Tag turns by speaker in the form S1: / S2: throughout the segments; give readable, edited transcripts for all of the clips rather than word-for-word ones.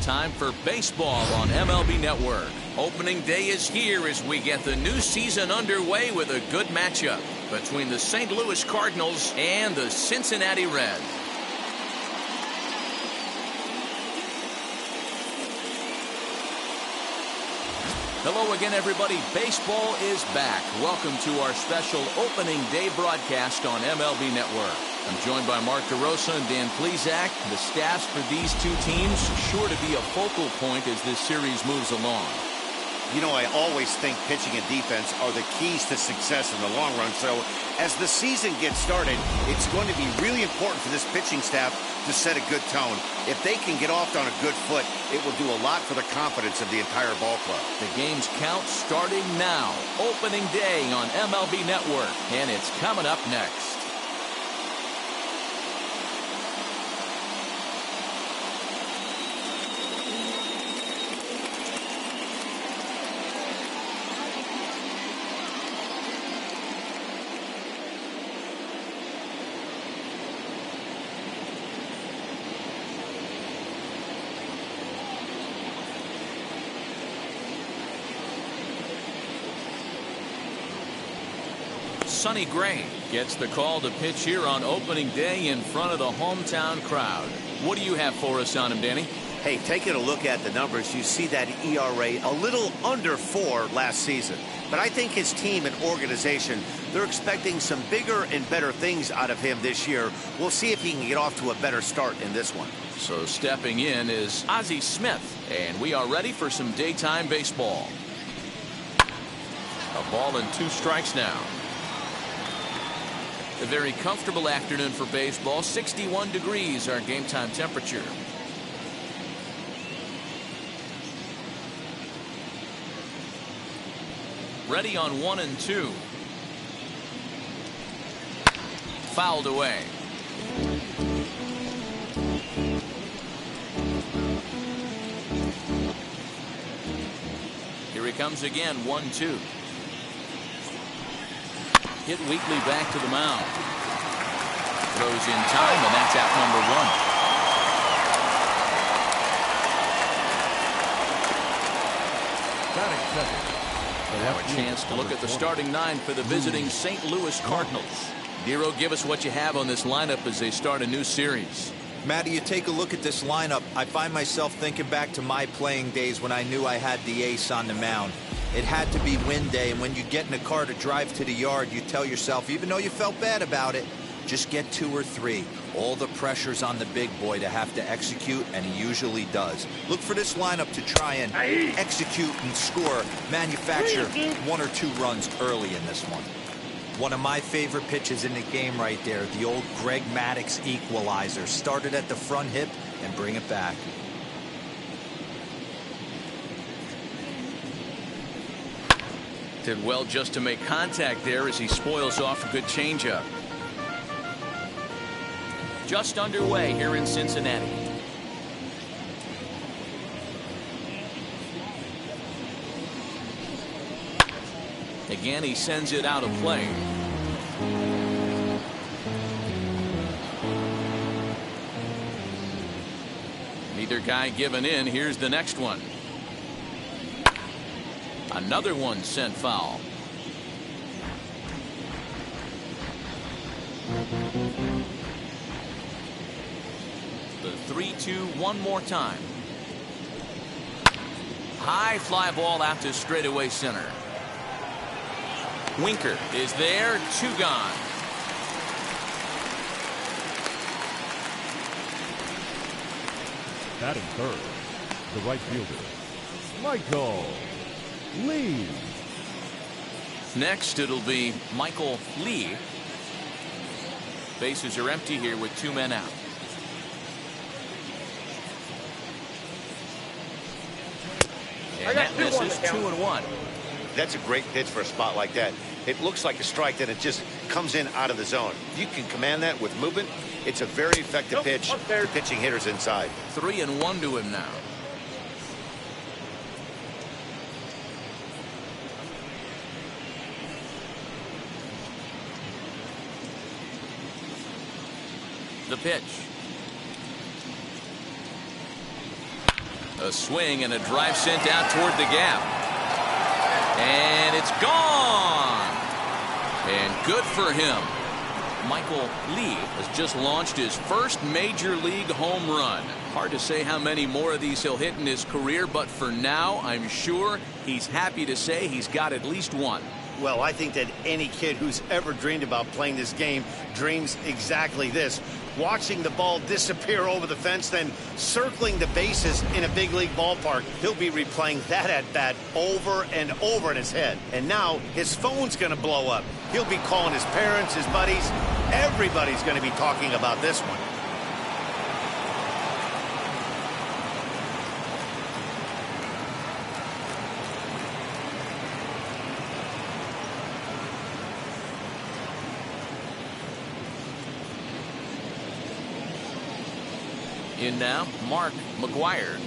S1: time for baseball on MLB Network. Opening day is here as we get the new season underway with a good matchup between the St. Louis Cardinals and the Cincinnati Reds. Hello again, everybody. Baseball is back. Welcome to our special opening day broadcast on MLB Network. I'm joined by Mark DeRosa and Dan Plesac. The staffs for these two teams sure to be a focal point as this series moves along.
S2: You know, I always think pitching and defense are the keys to success in the long run. So as the season gets started, it's going to be really important for this pitching staff to set a good tone. If they can get off on a good foot, it will do a lot for the confidence of the entire ball club.
S1: The game's count starting now. Opening day on MLB Network, and it's coming up next. Sonny Gray gets the call to pitch here on opening day in front of the hometown crowd. What do you have for us on him, Danny?
S2: Hey, taking a look at the numbers, you see that ERA a little under 4 last season. But I think his team and organization, they're expecting some bigger and better things out of him this year. We'll see if he can get off to a better start in this one.
S1: So stepping in is Ozzie Smith, and we are ready for some daytime baseball. A ball and 2 strikes now. A very comfortable afternoon for baseball. 61 degrees our game time temperature. Ready on 1 and 2. Fouled away. Here he comes again. 1-2. Hit weakly back to the mound. Throws in time, and that's out number 1. Now a chance to look at the starting 9 for the visiting St. Louis Cardinals. Nero, give us what you have on this lineup as they start a new series.
S3: Matty, you take a look at this lineup. I find myself thinking back to my playing days when I knew I had the ace on the mound. It had to be win day, and when you get in a car to drive to the yard, you tell yourself, even though you felt bad about it, just get 2 or 3. All the pressure's on the big boy to have to execute, and he usually does. Look for this lineup to try and execute and score, manufacture 1 or 2 runs early in this one. One of my favorite pitches in the game right there, the old Greg Maddux equalizer. Started at the front hip and bring it back.
S1: Did well just to make contact there as he spoils off a good changeup. Just underway here in Cincinnati. Again, he sends it out of play. Neither guy giving in. Here's the next one. Another one sent foul. The 3-2 one more time. High fly ball out to straightaway center. Winker is there. 2 gone.
S4: Batting third, the right fielder, Michael Lee.
S1: Next, it'll be Michael Lee. Bases are empty here with 2 men out. And that misses. 2-1.
S2: That's a great pitch for a spot like that. It looks like a strike, then it just comes in out of the zone. If you can command that with movement, it's a very effective pitch to pitching hitters inside.
S1: 3-1 to him now. The pitch. A swing and a drive sent out toward the gap. And it's gone. And good for him. Michael Lee has just launched his first major league home run. Hard to say how many more of these he'll hit in his career, but for now, I'm sure he's happy to say he's got at least one.
S2: Well, I think that any kid who's ever dreamed about playing this game dreams exactly this. Watching the ball disappear over the fence, then circling the bases in a big league ballpark. He'll be replaying that at-bat over and over in his head. And now his phone's going to blow up. He'll be calling his parents, his buddies. Everybody's going to be talking about this one.
S1: In now, Mark McGuire.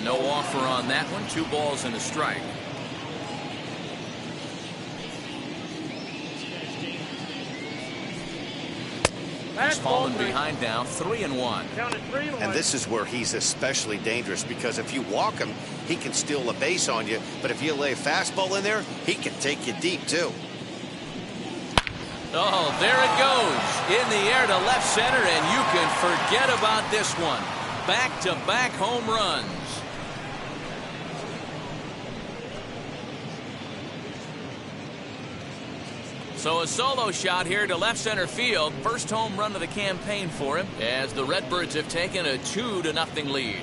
S1: No offer on that one. 2 balls and a strike. He's fallen behind now, 3-1.
S2: And this is where he's especially dangerous, because if you walk him, he can steal a base on you. But if you lay a fastball in there, he can take you deep, too.
S1: Oh, there it goes. In the air to left center, and you can forget about this one. Back-to-back home runs. So a solo shot here to left center field. First home run of the campaign for him, as the Redbirds have taken a 2-0 lead.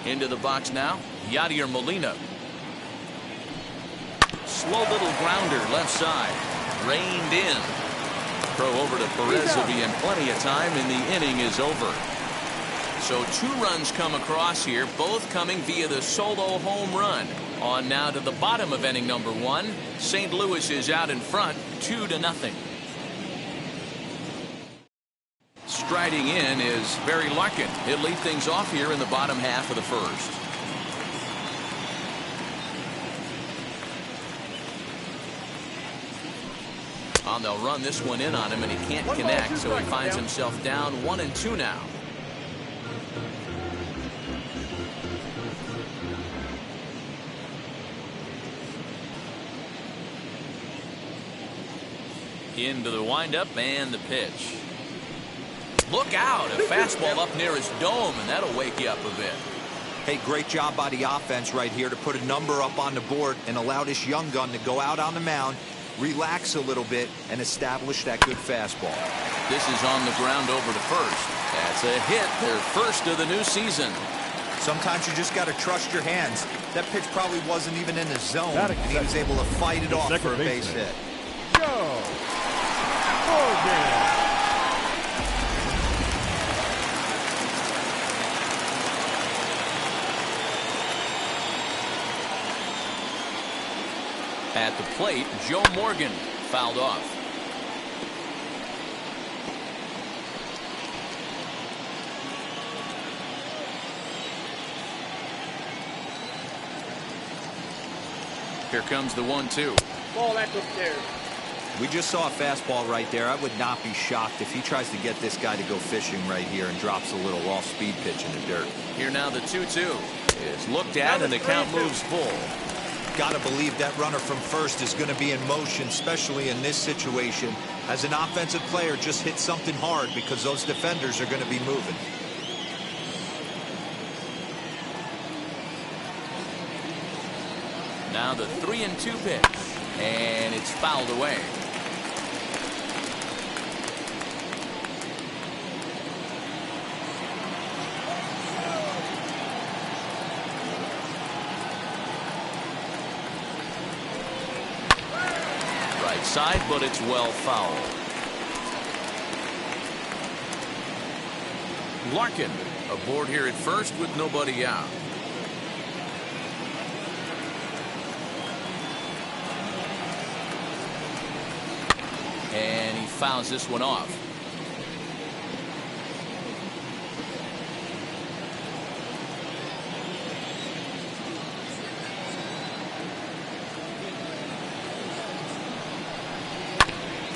S1: Into the box now, Yadier Molina. Slow little grounder left side. Reined in. Throw over to Perez will be in plenty of time, and the inning is over. So 2 runs come across here, both coming via the solo home run. On now to the bottom of inning number 1. St. Louis is out in front, 2-0. Striding in is Barry Larkin. He'll lead things off here in the bottom half of the first. They'll run this one in on him, and he can't connect, so he finds himself down 1-2 now. Into the windup and the pitch. Look out, a fastball up near his dome, and that'll wake you up a bit.
S3: Hey, great job by the offense right here to put a number up on the board and allow this young gun to go out on the mound, relax a little bit, and establish that good fastball.
S1: This is on the ground over to first. That's a hit, their first of the new season.
S3: Sometimes you just got to trust your hands. That pitch probably wasn't even in the zone, and he was able to fight it off for a base hit.
S4: Go! Morgan!
S1: At the plate, Joe Morgan fouled off. Here comes the 1-2.
S5: Ball that's upstairs.
S3: We just saw a fastball right there. I would not be shocked if he tries to get this guy to go fishing right here and drops a little off-speed pitch in the dirt.
S1: Here now the 2-2 is looked at, and the count moves full.
S3: Got to believe that runner from first is going to be in motion, especially in this situation. As an offensive player, just hit something hard because those defenders are going to be moving.
S1: Now the 3-2 pitch, and it's fouled away. outside, but it's well fouled. Larkin aboard here at first with nobody out. And he fouls this one off.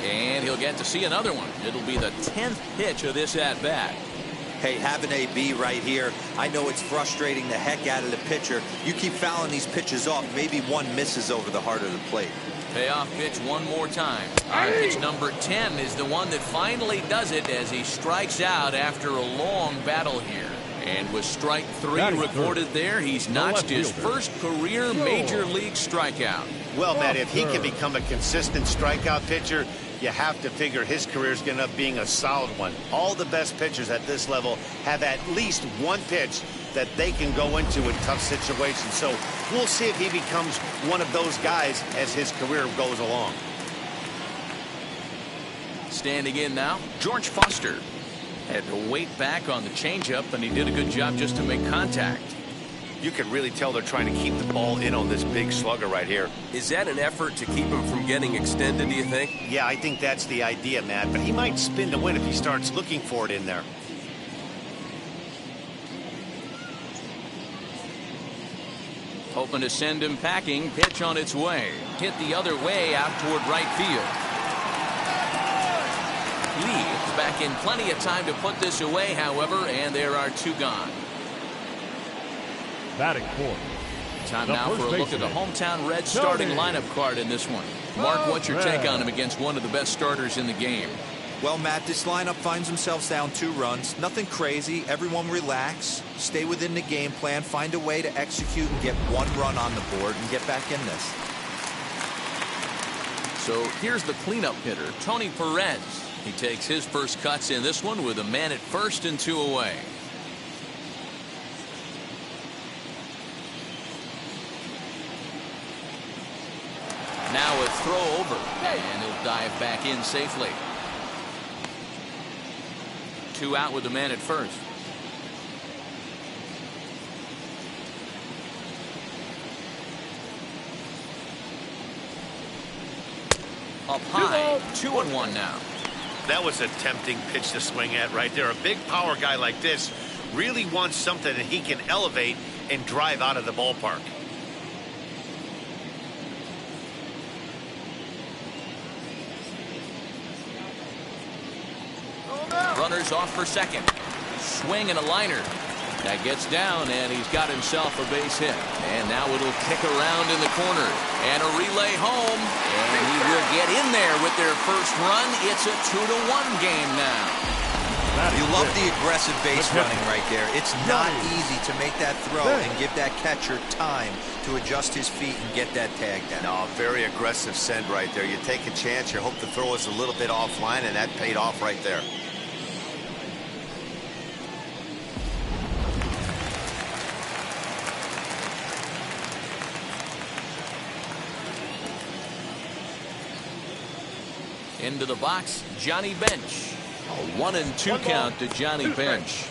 S1: And he'll get to see another one. It'll be the 10th pitch of this at-bat.
S3: Hey, have an AB right here. I know it's frustrating the heck out of the pitcher. You keep fouling these pitches off, maybe one misses over the heart of the plate.
S1: Payoff pitch one more time. Pitch number 10 is the one that finally does it as he strikes out after a long battle here. And with strike 3 recorded there, he's notched his first career major league strikeout.
S2: Well, Matt, if he can become a consistent strikeout pitcher, you have to figure his career is going to end up being a solid one. All the best pitchers at this level have at least one pitch that they can go into in tough situations. So we'll see if he becomes one of those guys as his career goes along.
S1: Standing in now, George Foster. Had to wait back on the changeup, and he did a good job just to make contact.
S2: You can really tell they're trying to keep the ball in on this big slugger right here.
S5: Is that an effort to keep him from getting extended, do you think?
S2: Yeah, I think that's the idea, Matt. But he might spin to win if he starts looking for it in there.
S1: Hoping to send him packing. Pitch on its way. Hit the other way out toward right field. Lee back in plenty of time to put this away, however, and there are 2 gone.
S4: Batting fourth.
S1: Time now for a look at the hometown Reds starting lineup card in this one. Mark, what's your take on him against one of the best starters in the game?
S3: Well, Matt, this lineup finds themselves down 2 runs. Nothing crazy. Everyone relax. Stay within the game plan. Find a way to execute and get 1 run on the board and get back in this.
S1: So here's the cleanup hitter, Tony Perez. He takes his first cuts in this one with a man at first and 2 away. Now a throw over, and he'll dive back in safely. 2 out with the man at first. Up high, 2-1 now.
S2: That was a tempting pitch to swing at right there. A big power guy like this really wants something that he can elevate and drive out of the ballpark.
S1: Runners off for second. Swing and a liner. That gets down, and he's got himself a base hit. And now it'll kick around in the corner. And a relay home. And he will get in there with their first run. It's a 2-1 game now.
S3: You love the aggressive base running right there. It's not easy to make that throw and give that catcher time to adjust his feet and get that tag down.
S2: No, very aggressive send right there. You take a chance, you hope the throw is a little bit offline, and that paid off right there.
S1: Into the box, Johnny Bench. A 1-2 count to Johnny Bench.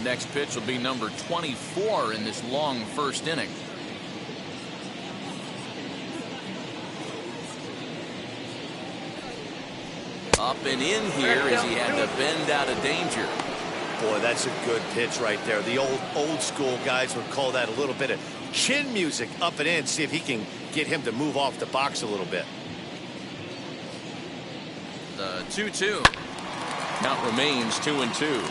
S1: Next pitch will be number 24 in this long first inning. Up and in here as he had to bend out of danger.
S2: Boy, that's a good pitch right there. The old school guys would call that a little bit of chin music up and in. See if he can get him to move off the box a little bit.
S1: The 2-2. Count remains 2-2.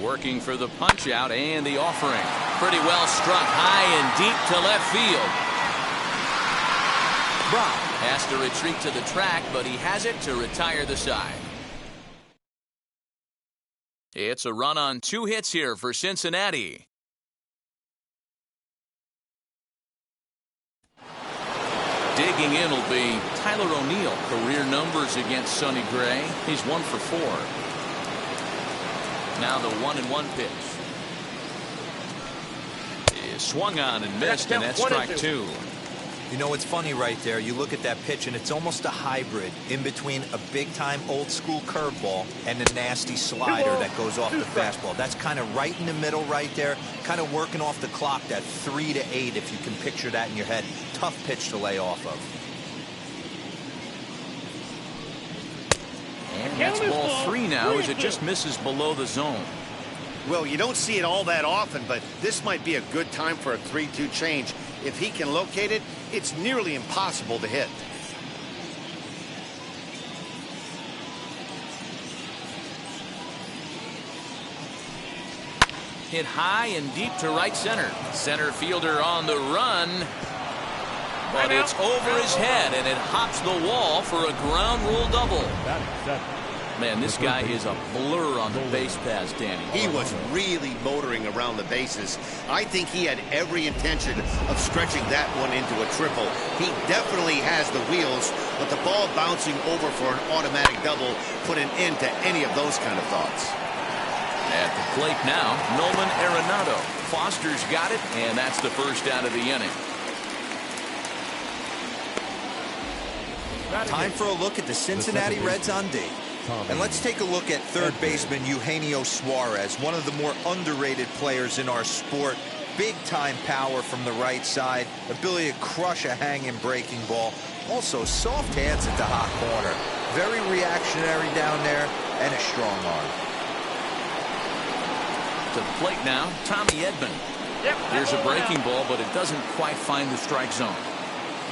S1: Working for the punch out and the offering. Pretty well struck high and deep to left field. Brock has to retreat to the track, but he has it to retire the side. It's a run on 2 hits here for Cincinnati. Digging in will be Tyler O'Neill. Career numbers against Sonny Gray. He's 1 for 4. Now the 1-1 pitch. Is swung on and missed, and that's strike 2.
S3: You know, it's funny right there. You look at that pitch, and it's almost a hybrid in between a big-time old-school curveball and a nasty slider that goes off the fastball. That's kind of right in the middle right there, kind of working off the clock, that 3 to 8, if you can picture that in your head. Tough pitch to lay off of.
S1: And that's ball 3 now as it just misses below the zone.
S2: Well, you don't see it all that often, but this might be a good time for a 3-2 change. If he can locate it, it's nearly impossible to hit.
S1: Hit high and deep to right center. Center fielder on the run. But it's over his head, and it hops the wall for a ground rule double. Man, this guy is a blur on the base paths, Danny.
S2: He was really motoring around the bases. I think he had every intention of stretching that one into a triple. He definitely has the wheels, but the ball bouncing over for an automatic double put an end to any of those kind of thoughts.
S1: At the plate now, Nolan Arenado. Foster's got it, and that's the first out of the inning.
S3: Time for a look at the Cincinnati Reds on D. And let's take a look at third baseman Eugenio Suarez, one of the more underrated players in our sport. Big-time power from the right side, ability to crush a hanging breaking ball. Also, soft hands at the hot corner. Very reactionary down there, and a strong arm.
S1: To the plate now, Tommy Edman. Here's a breaking ball, but it doesn't quite find the strike zone.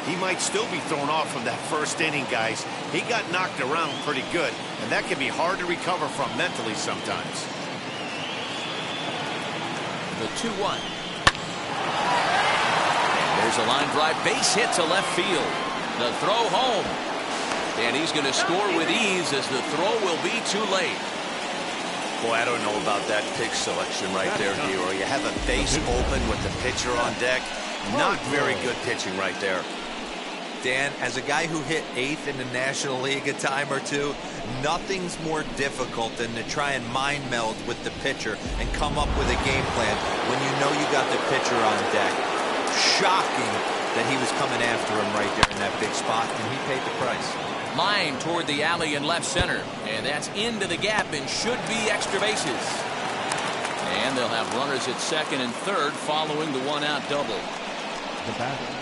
S2: He might still be thrown off from that first inning, guys. He got knocked around pretty good, and that can be hard to recover from mentally sometimes.
S1: The 2-1. And there's a line drive base hit to left field. The throw home. And he's going to score with ease as the throw will be too late.
S2: Boy, I don't know about that pitch selection right there, Hero. You have a base open with the pitcher on deck. Not very good pitching right there.
S3: Dan, as a guy who hit 8th in the National League a time or two, nothing's more difficult than to try and mind meld with the pitcher and come up with a game plan when you know you got the pitcher on deck. Shocking that he was coming after him right there in that big spot, and he paid the price.
S1: Line toward the alley in left center, and that's into the gap and should be extra bases. And they'll have runners at second and third following the 1-out double.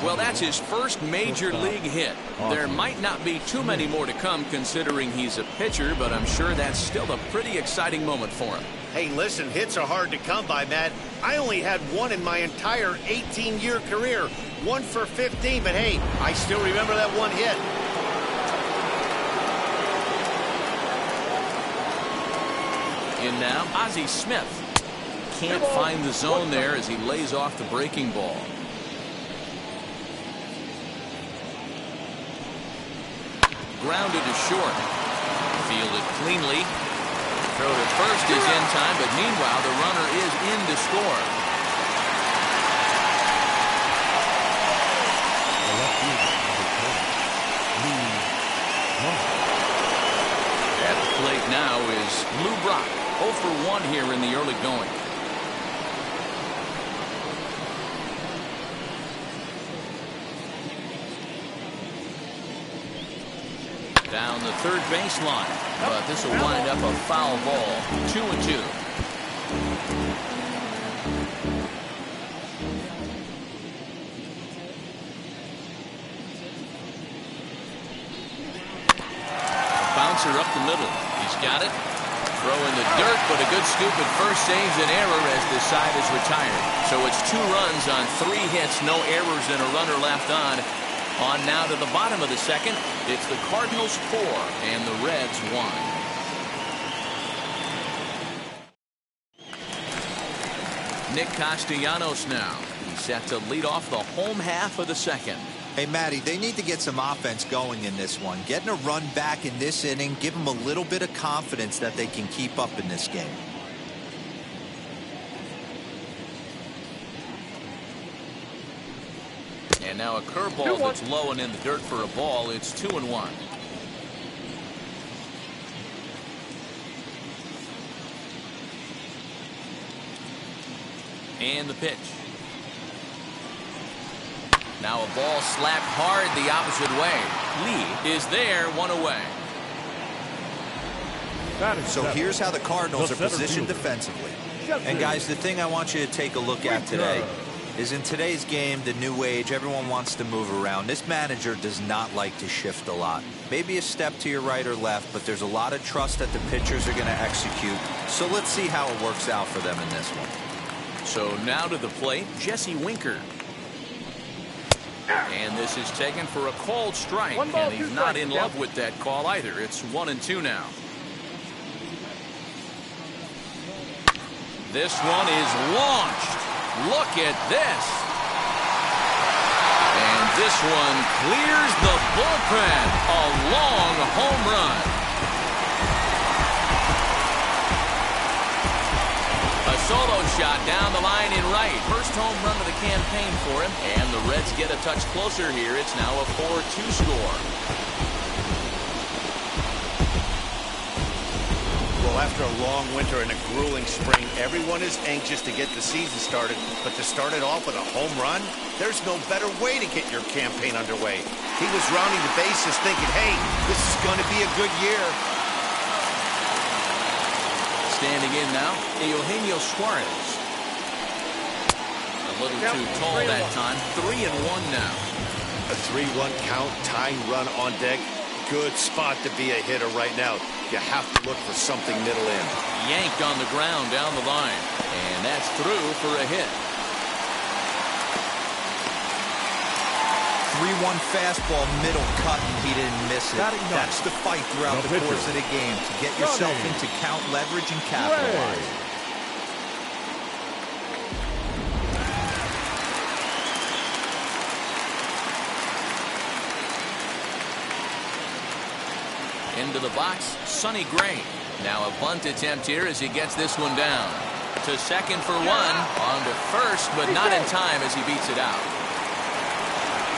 S1: Well, that's his first major league hit. There might not be too many more to come considering he's a pitcher, but I'm sure that's still a pretty exciting moment for him.
S2: Hey, listen, hits are hard to come by, Matt. I only had one in my entire 18-year career. 1 for 15, but hey, I still remember that one hit.
S1: In now, Ozzie Smith. Can't find the zone there as he lays off the breaking ball. Grounded to short. Fielded cleanly. Throw to first is in time, but meanwhile the runner is in to score. At the plate now is Lou Brock. 0 for 1 here in the early going. Down the third baseline, but this will wind up a foul ball. 2-2. Bouncer up the middle. He's got it. Throw in the dirt, but a good scoop at first saves an error as the side is retired. So it's 2 runs on 3 hits, no errors, and a runner left on. On now to the bottom of the second. It's the Cardinals 4 and the Reds 1. Nick Castellanos now. He's set to lead off the home half of the second.
S3: Hey, Matty, they need to get some offense going in this one. Getting a run back in this inning, give them a little bit of confidence that they can keep up in this game.
S1: And now a curveball that's low and in the dirt for a ball. It's 2-1. And the pitch. Now a ball slapped hard the opposite way. Lee is there, 1 away.
S3: So here's how the Cardinals are positioned defensively. And guys, the thing I want you to take a look at today is in today's game, the new age, everyone wants to move around. This manager does not like to shift a lot. Maybe a step to your right or left, but there's a lot of trust that the pitchers are going to execute. So let's see how it works out for them in this one.
S1: So now to the plate, Jesse Winker. And this is taken for a called strike, and he's not in love with that call either. It's 1-2 now. This one is launched. Look at this. And this one clears the bullpen. A long home run. A solo shot down the line in right. First home run of the campaign for him. And the Reds get a touch closer here. It's now a 4-2 score.
S2: Well, after a long winter and a grueling spring, everyone is anxious to get the season started. But to start it off with a home run, there's no better way to get your campaign underway. He was rounding the bases thinking, hey, this is going to be a good year.
S1: Standing in now, Eugenio Suarez. A little too tall that time. 3-1 now.
S2: A 3-1 count, tying run on deck. Good spot to be a hitter right now. You have to look for something middle in.
S1: Yanked on the ground down the line. And that's through for a hit.
S3: 3-1 fastball, middle cut, and he didn't miss it. That's the fight throughout the course of the game, to get yourself into count leverage and capitalize.
S1: Into the box, Sonny Gray. Now a bunt attempt here as he gets this one down. To second for one, on to first, but not in time as he beats it out.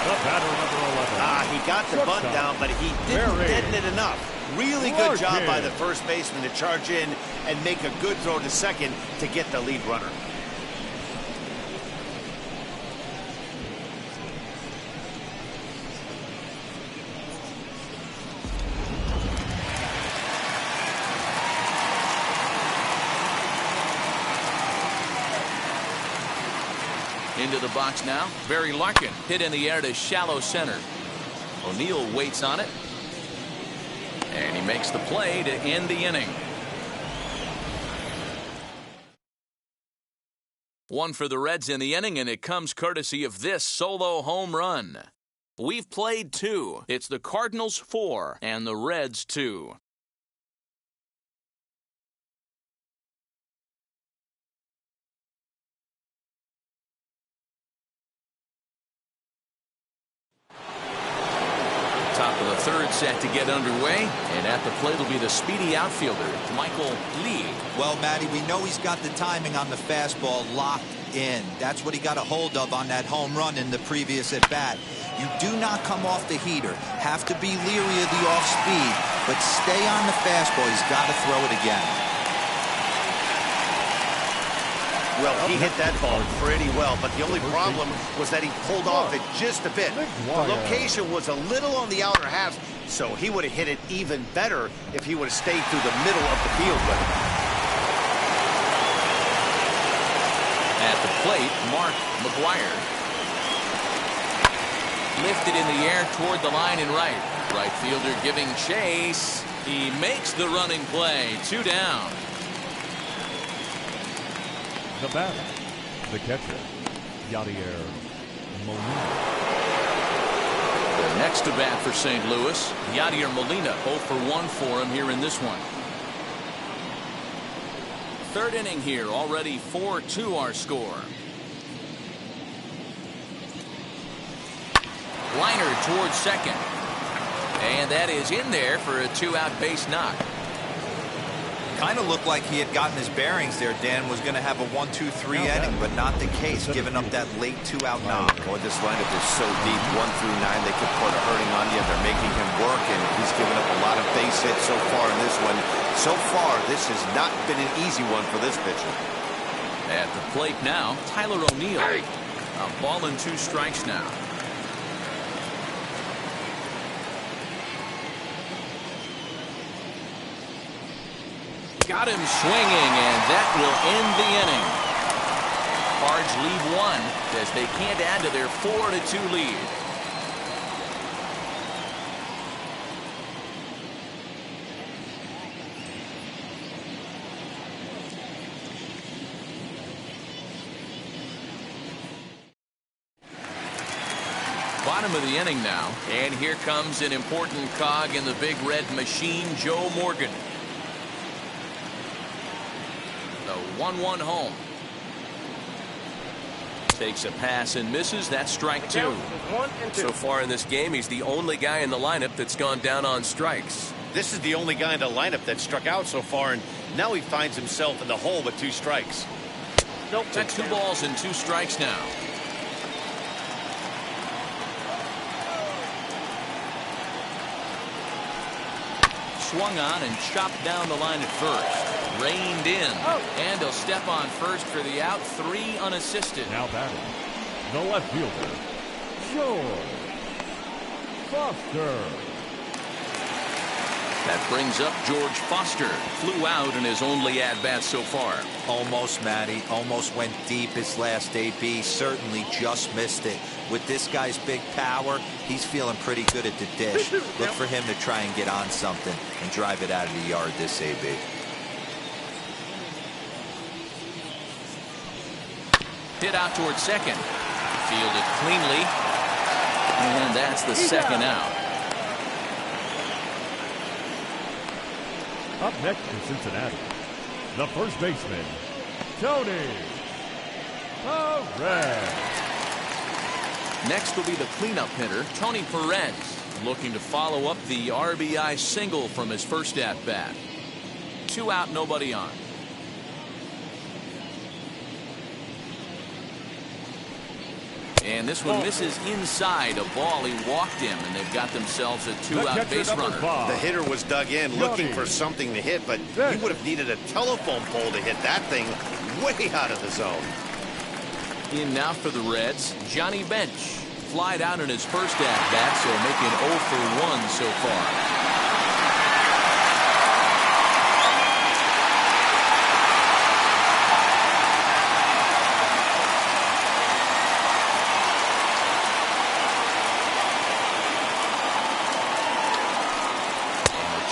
S4: The batter, number 11.
S2: He got the bunt down, but he didn't deaden it enough. Really good job by the first baseman to charge in and make a good throw to second to get the lead runner.
S1: Into the box now, Barry Larkin. Hit in the air to shallow center. O'Neill waits on it. And he makes the play to end the inning. One for the Reds in the inning, and it comes courtesy of this solo home run. We've played 2. It's the Cardinals 4 and the Reds 2. Top of the third set to get underway, and at the plate will be the speedy outfielder, Michael Lee.
S3: Well, Matty, we know he's got the timing on the fastball locked in. That's what he got a hold of on that home run in the previous at-bat. You do not come off the heater. Have to be leery of the off-speed, but stay on the fastball. He's got to throw it again.
S2: Well, he hit that ball pretty well, but the only problem was that he pulled off it just a bit. The location was a little on the outer half, so he would have hit it even better if he would have stayed through the middle of the field with it.
S1: At the plate, Mark McGuire. Lifted in the air toward the line in right. Right fielder giving chase. He makes the running play. 2 down.
S4: The batter, the catcher, Yadier Molina.
S1: Next to bat for St. Louis, Yadier Molina. 0 for 1 for him here in this one. Third inning here, already 4-2 our score. Liner towards second. And that is in there for a 2-out base knock.
S3: Kind of looked like he had gotten his bearings there. Dan was going to have a 1-2-3 inning, but not the case, giving up that late 2-out knock.
S2: Boy, this lineup is so deep, 1 through 9. They could put a hurting on you. They're making him work, and he's given up a lot of base hits so far in this one. So far, this has not been an easy one for this pitcher.
S1: At the plate now, Tyler O'Neill. A ball and 2 strikes now. Got him swinging, and that will end the inning. Cards leave 1 as they can't add to their 4-2 lead. Bottom of the inning now, and here comes an important cog in the big red machine, Joe Morgan. The 1-1 home. Takes a pass and misses. That's strike 2.
S5: So far in this game, he's the only guy in the lineup that's gone down on strikes.
S2: This is the only guy in the lineup that struck out so far, and now he finds himself in the hole with 2 strikes.
S1: That's 2 balls and 2 strikes now. Swung on and chopped down the line at first. Reined in. And he'll step on first for the out. 3 unassisted.
S4: Now batting, the left fielder, George Foster.
S1: That brings up George Foster. Flew out in his only at-bat so far.
S3: Almost, Matty. Almost went deep his last AB. Certainly just missed it. With this guy's big power, he's feeling pretty good at the dish. Look for him to try and get on something and drive it out of the yard this AB.
S1: Hit out towards second. Fielded cleanly. And that's the second out.
S4: Up next in Cincinnati, the first baseman, Tony Perez.
S1: Next will be the cleanup hitter, Tony Perez, looking to follow up the RBI single from his first at-bat. 2 out, nobody on. And this one misses inside a ball. He walked him, and they've got themselves a 2-out base runner.
S2: The hitter was dug in looking for something to hit, but he would have needed a telephone pole to hit that thing way out of the zone.
S1: In now for the Reds, Johnny Bench. Flied out in his first at-bat, so making 0 for 1 so far.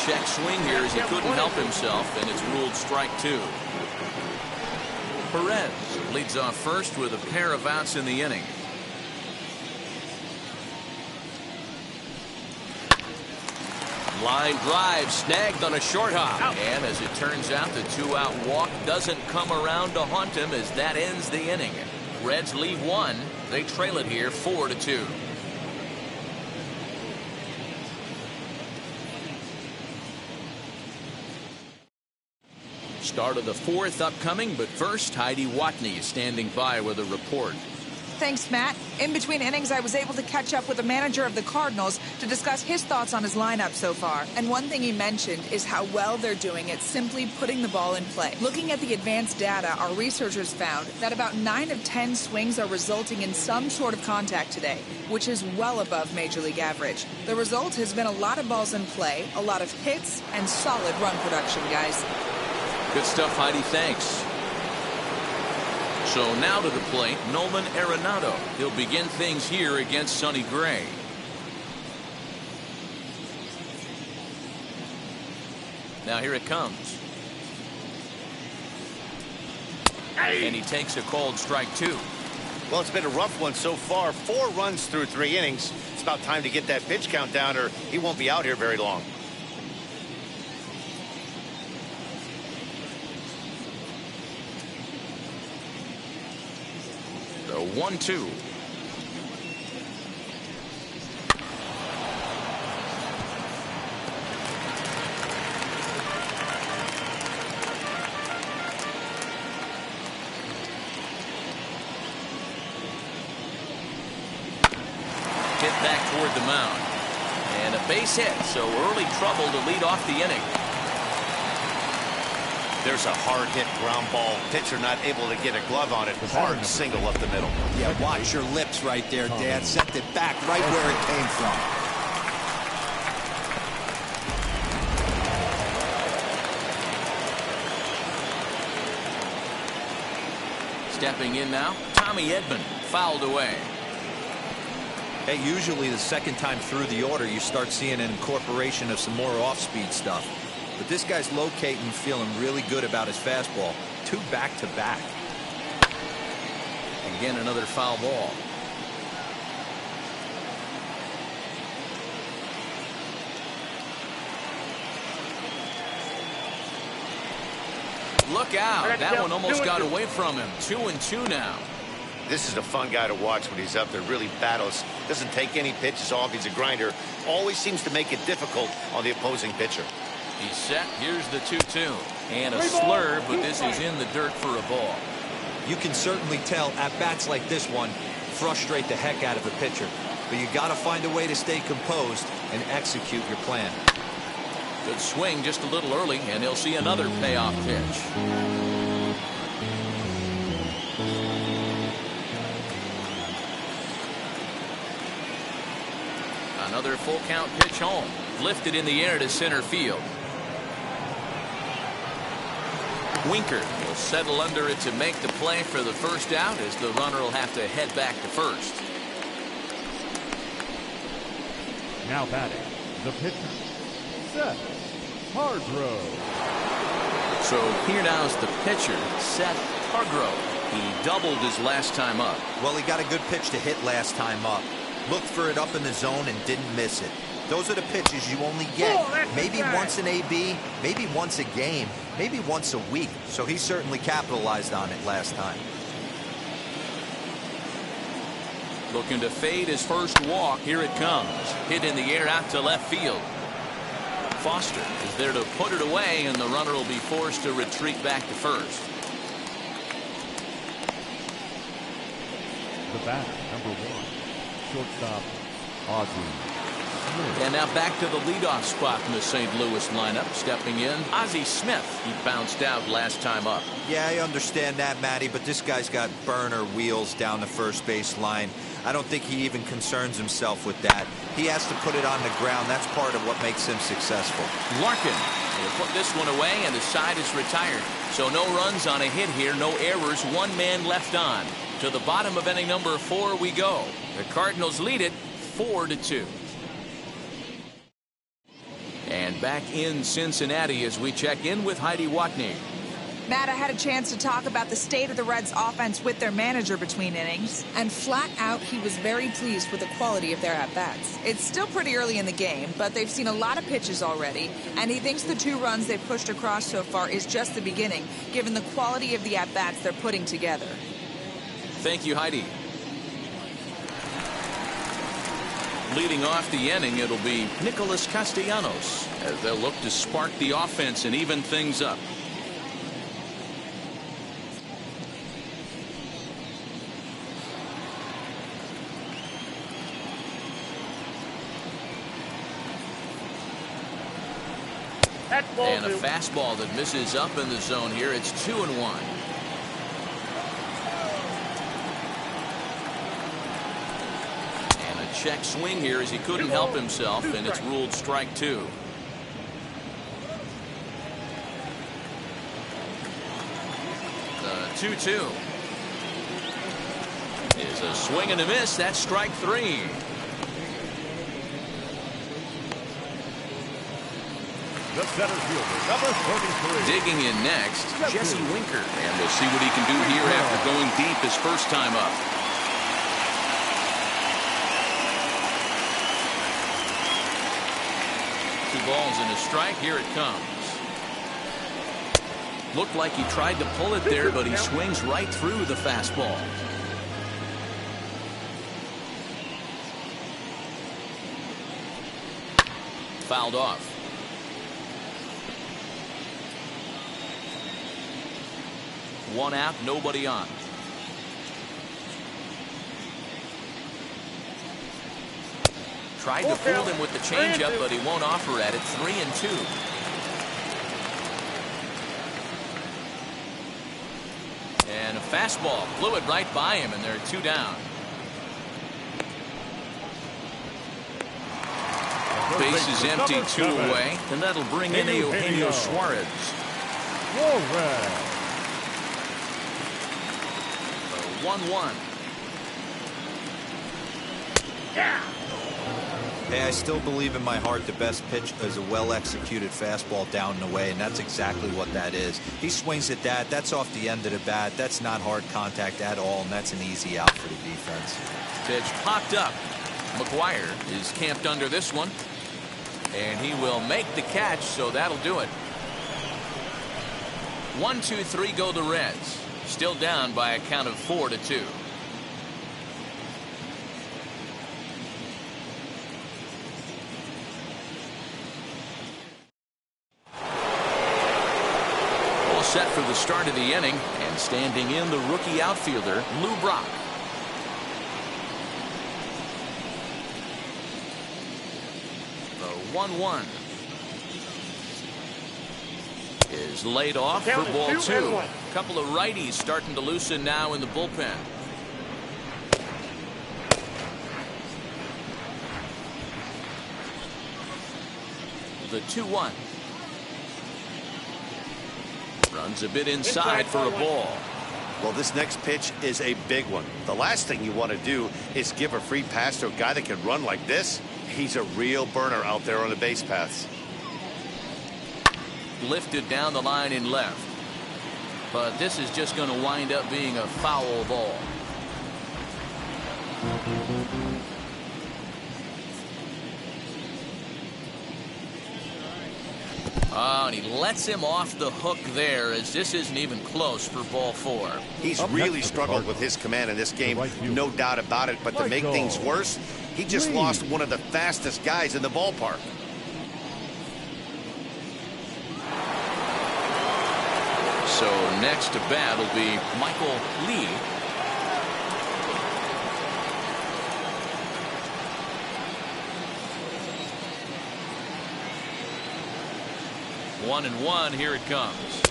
S1: Check swing here as he couldn't help himself, and it's ruled strike 2. Perez leads off first with a pair of outs in the inning. Line drive snagged on a short hop. And as it turns out, the 2-out walk doesn't come around to haunt him as that ends the inning. Reds leave 1. They trail it here 4-2. Start of the 4th upcoming, but first, Heidi Watney is standing by with a report.
S6: Thanks, Matt. In between innings, I was able to catch up with the manager of the Cardinals to discuss his thoughts on his lineup so far. And one thing he mentioned is how well they're doing at simply putting the ball in play. Looking at the advanced data, our researchers found that about 9 of 10 swings are resulting in some sort of contact today, which is well above Major League average. The result has been a lot of balls in play, a lot of hits, and solid run production, guys.
S1: Good stuff, Heidi. Thanks. So now to the plate, Nolan Arenado. He'll begin things here against Sonny Gray. Now here it comes. And he takes a called strike 2.
S2: Well, it's been a rough one so far. 4 runs through 3 innings. It's about time to get that pitch count down, or he won't be out here very long.
S1: The 1-2. back toward the mound. And a base hit, so early trouble to lead off the inning.
S2: There's a hard hit ground ball. Pitcher not able to get a glove on it. Hard single up the middle.
S3: Yeah, watch your lips right there, Dad. Sent it back right where it came from.
S1: Stepping in now, Tommy Edman, fouled away.
S3: Hey, usually the second time through the order, you start seeing an incorporation of some more off-speed stuff. But this guy's locating, feeling really good about his fastball. 2 back-to-back.
S1: Again, another foul ball. Look out. That one almost got away from him. 2-2 now.
S2: This is a fun guy to watch when he's up there. Really battles. Doesn't take any pitches off. He's a grinder. Always seems to make it difficult on the opposing pitcher.
S1: He's set. Here's the 2-2. And a slurve, but this is in the dirt for a ball.
S3: You can certainly tell at bats like this one frustrate the heck out of a pitcher. But you got to find a way to stay composed and execute your plan.
S1: Good swing just a little early, and he'll see another payoff pitch. Another full count pitch home. Lifted in the air to center field. Winker will settle under it to make the play for the first out, as the runner will have to head back to first.
S4: Now batting, the pitcher, Seth Hargrove.
S1: So here now is the pitcher, Seth Hargrove. He doubled his last time up.
S3: Well, he got a good pitch to hit last time up. Looked for it up in the zone and didn't miss it. Those are the pitches you only get maybe once an AB, maybe once a game, maybe once a week. So he certainly capitalized on it last time.
S1: Looking to fade his first walk. Here it comes. Hit in the air out to left field. Foster is there to put it away, and the runner will be forced to retreat back to first.
S4: The batter, number 1, shortstop, Ozzie.
S1: And now back to the leadoff spot in the St. Louis lineup. Stepping in, Ozzie Smith. He bounced out last time up.
S3: Yeah, I understand that, Matty, but this guy's got burner wheels down the first base line. I don't think he even concerns himself with that. He has to put it on the ground. That's part of what makes him successful.
S1: Larkin will put this one away, and the side is retired. So no runs on a hit here, no errors, 1 man left on. To the bottom of inning number 4 we go. The Cardinals lead it 4-2. And back in Cincinnati as we check in with Heidi Watney.
S6: Matt, I had a chance to talk about the state of the Reds offense with their manager between innings, and flat out he was very pleased with the quality of their at-bats. It's still pretty early in the game, but they've seen a lot of pitches already, and he thinks the 2 runs they've pushed across so far is just the beginning, given the quality of the at-bats they're putting together.
S1: Thank you, Heidi. Leading off the inning, it'll be Nicholas Castellanos, as they'll look to spark the offense and even things up. And a fastball that misses up in the zone here. It's 2-1. Check swing here as he couldn't help himself, and it's ruled strike 2. The 2-2 is a swing and a miss. That's strike 3.
S4: The center fielder, number 33.
S1: Digging in next, Jesse Winker, and we'll see what he can do here after going deep his first time up. Balls and a strike. Here it comes. Looked like he tried to pull it there, but he swings right through the fastball. Fouled off. One out, nobody on. Tried to fool him with the changeup, but he won't offer at it. 3-2. And a fastball blew it right by him, and there are 2 down. Base is empty, 2 away, and that'll bring in Eugenio Suarez. 1-1.
S3: Hey, I still believe in my heart the best pitch is a well-executed fastball down and away, and that's exactly what that is. He swings at that. That's off the end of the bat. That's not hard contact at all, and that's an easy out for the defense.
S1: Pitch popped up. McGuire is camped under this one, and he will make the catch, so that'll do it. 1-2-3 go the Reds. Still down by a count of 4-2. All set for the start of the inning, and standing in the rookie outfielder, Lou Brock. The 1-1 is laid off for ball 2. A couple of righties starting to loosen now in the bullpen. The 2-1 runs a bit inside for a ball.
S2: Well, this next pitch is a big one. The last thing you want to do is give a free pass to a guy that can run like this. He's a real burner out there on the base paths.
S1: Lifted down the line in left, but this is just going to wind up being a foul ball. Oh, and he lets him off the hook there, as this isn't even close for ball 4.
S2: He's really struggled with his command in this game, no doubt about it. But to make things worse, he just lost one of the fastest guys in the ballpark.
S1: So next to bat will be Michael Lee. One and one, here it comes.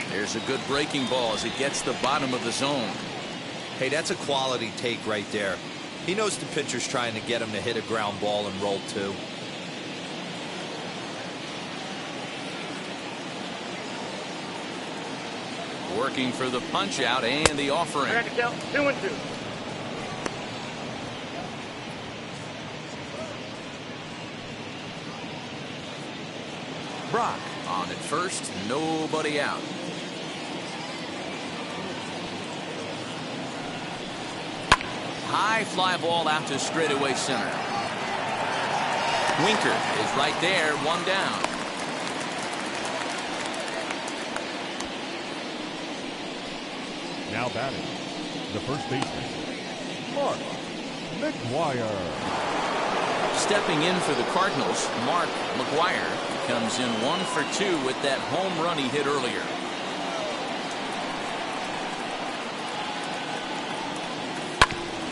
S1: There's a good breaking ball as it gets the bottom of the zone.
S3: Hey, that's a quality take right there. He knows the pitcher's trying to get him to hit a ground ball and roll 2.
S1: Working for the punch out and the offering.
S7: 2-2.
S1: Brock on at first, nobody out. High fly ball out to straightaway center. Winker is right there, 1 down.
S4: Now batting, the first baseman, Mark McGuire.
S1: Stepping in for the Cardinals, Mark McGuire comes in 1 for 2 with that home run he hit earlier.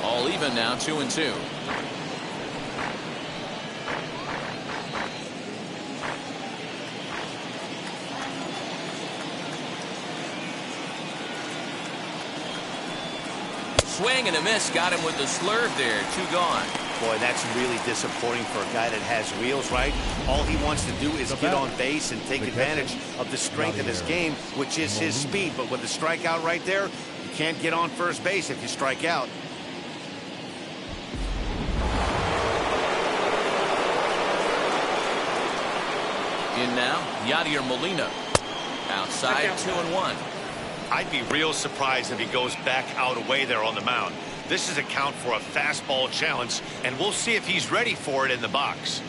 S1: All even now, 2-2. Swing and a miss, got him with the slurve there, 2 gone.
S2: Boy, that's really disappointing for a guy that has wheels, right? All he wants to do is get on base and take advantage of the strength of his game, which is his speed. But with the strikeout right there, you can't get on first base if you strike out.
S1: In now, Yadier Molina. Outside, 2-1.
S2: I'd be real surprised if he goes back out away there on the mound. This is a count for a fastball challenge, and we'll see if he's ready for it in the box.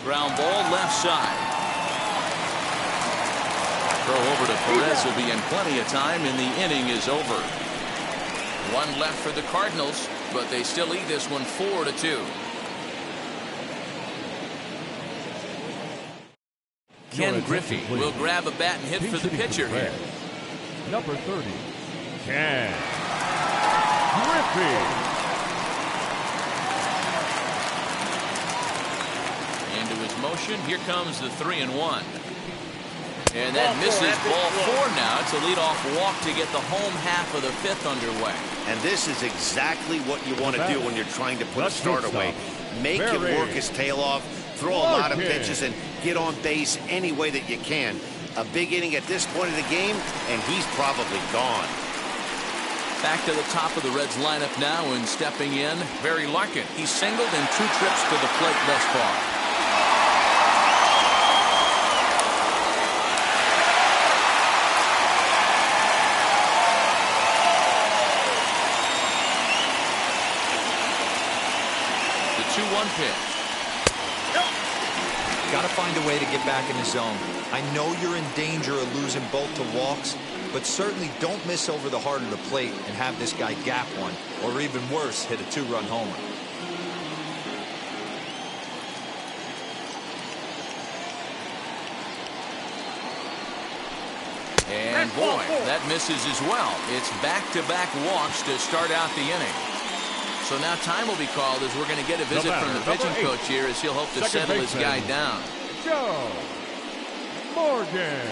S1: Ground ball left side. Throw over to Perez will be in plenty of time, and the inning is over. 1 left for the Cardinals, but they still lead this one 4-2. Ken Griffey will grab a bat and hit for the pitcher here.
S4: Number 30, Ken Griffey.
S1: Into his motion. Here comes the 3-1. And that misses ball 4 now. It's a leadoff walk to get the home half of the 5th underway.
S2: And this is exactly what you want to do when you're trying to put a start away. Make him work his tail off, throw a lot of pitches, and get on base any way that you can. A big inning at this point of the game, and he's probably gone.
S1: Back to the top of the Reds lineup now, and stepping in, Barry Larkin. He's singled in 2 trips to the plate thus far. The 2-1 pitch.
S3: Got to find a way to get back in the zone. I know you're in danger of losing both to walks, but certainly don't miss over the heart of the plate and have this guy gap one, or even worse, hit a 2-run homer.
S1: And boy, that misses as well. It's back-to-back walks to start out the inning. So now time will be called as we're going to get a visit from the pitching coach here as he'll hope to settle his guy down.
S4: Joe Morgan.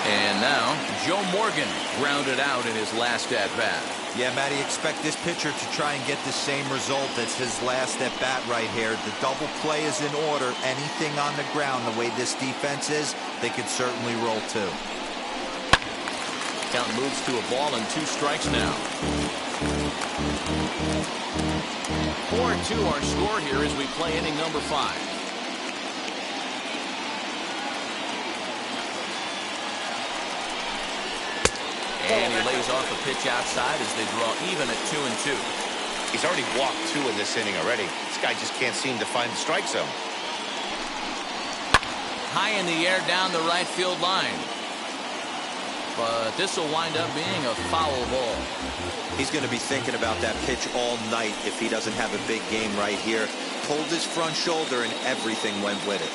S1: And now Joe Morgan grounded out in his last at-bat.
S3: Yeah, Matty, expect this pitcher to try and get the same result as his last at-bat right here. The double play is in order. Anything on the ground, the way this defense is, they could certainly roll too.
S1: Count moves to a ball and 2 strikes now. 4-2 our score here as we play inning number 5. And he lays off a pitch outside as they draw even at 2-2.
S2: He's already walked 2 in this inning already. This guy just can't seem to find the strike zone.
S1: High in the air down the right field line. But this will wind up being a foul ball.
S3: He's going to be thinking about that pitch all night if he doesn't have a big game right here. Pulled his front shoulder and everything went with it.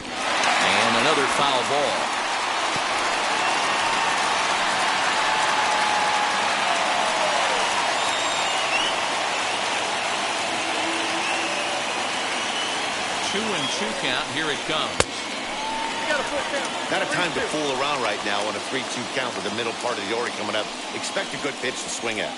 S1: And another foul ball. Two and 2 count. Here it comes.
S2: Not a time to fool around right now on a 3-2 count with the middle part of the order coming up. Expect a good pitch to swing at.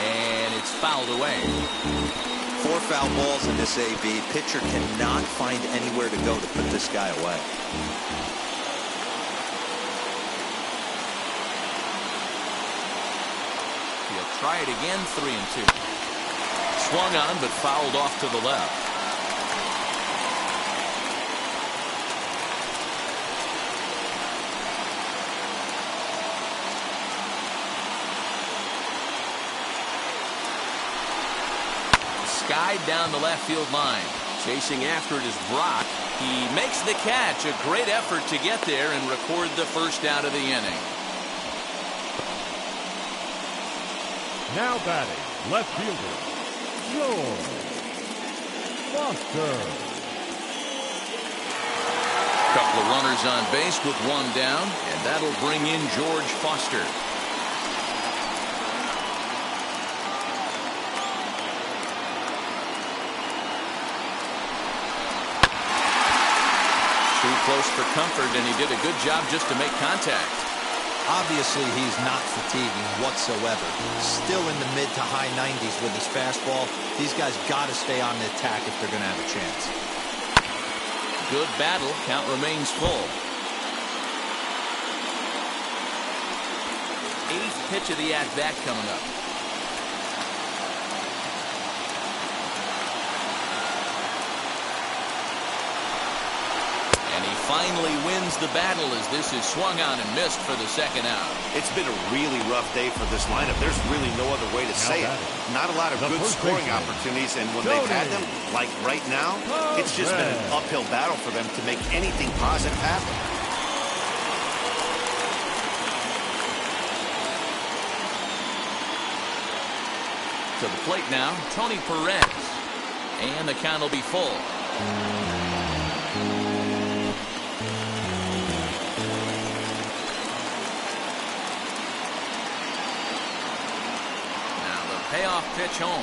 S1: And it's fouled away.
S3: 4 foul balls in this AB. Pitcher cannot find anywhere to go to put this guy away.
S1: Try it again, 3-2. Swung on, but fouled off to the left. Skied down the left field line. Chasing after it is Brock. He makes the catch. A great effort to get there and record the first out of the inning.
S4: Now batting, left fielder, George Foster.
S1: Couple of runners on base with 1 down, and that'll bring in George Foster. Too close for comfort, and he did a good job just to make contact.
S3: Obviously, he's not fatiguing whatsoever. Still in the mid to high 90s with his fastball. These guys got to stay on the attack if they're going to have a chance.
S1: Good battle. Count remains full. 8th pitch of the at-bat coming up. And he finally wins the battle as this is swung on and missed for the second out.
S2: It's been a really rough day for this lineup. There's really no other way to say it. Not a lot of good scoring opportunities, and when they've had them, like right now, it's just been an uphill battle for them to make anything positive happen.
S1: To the plate now, Tony Perez. And the count will be full. Payoff pitch home.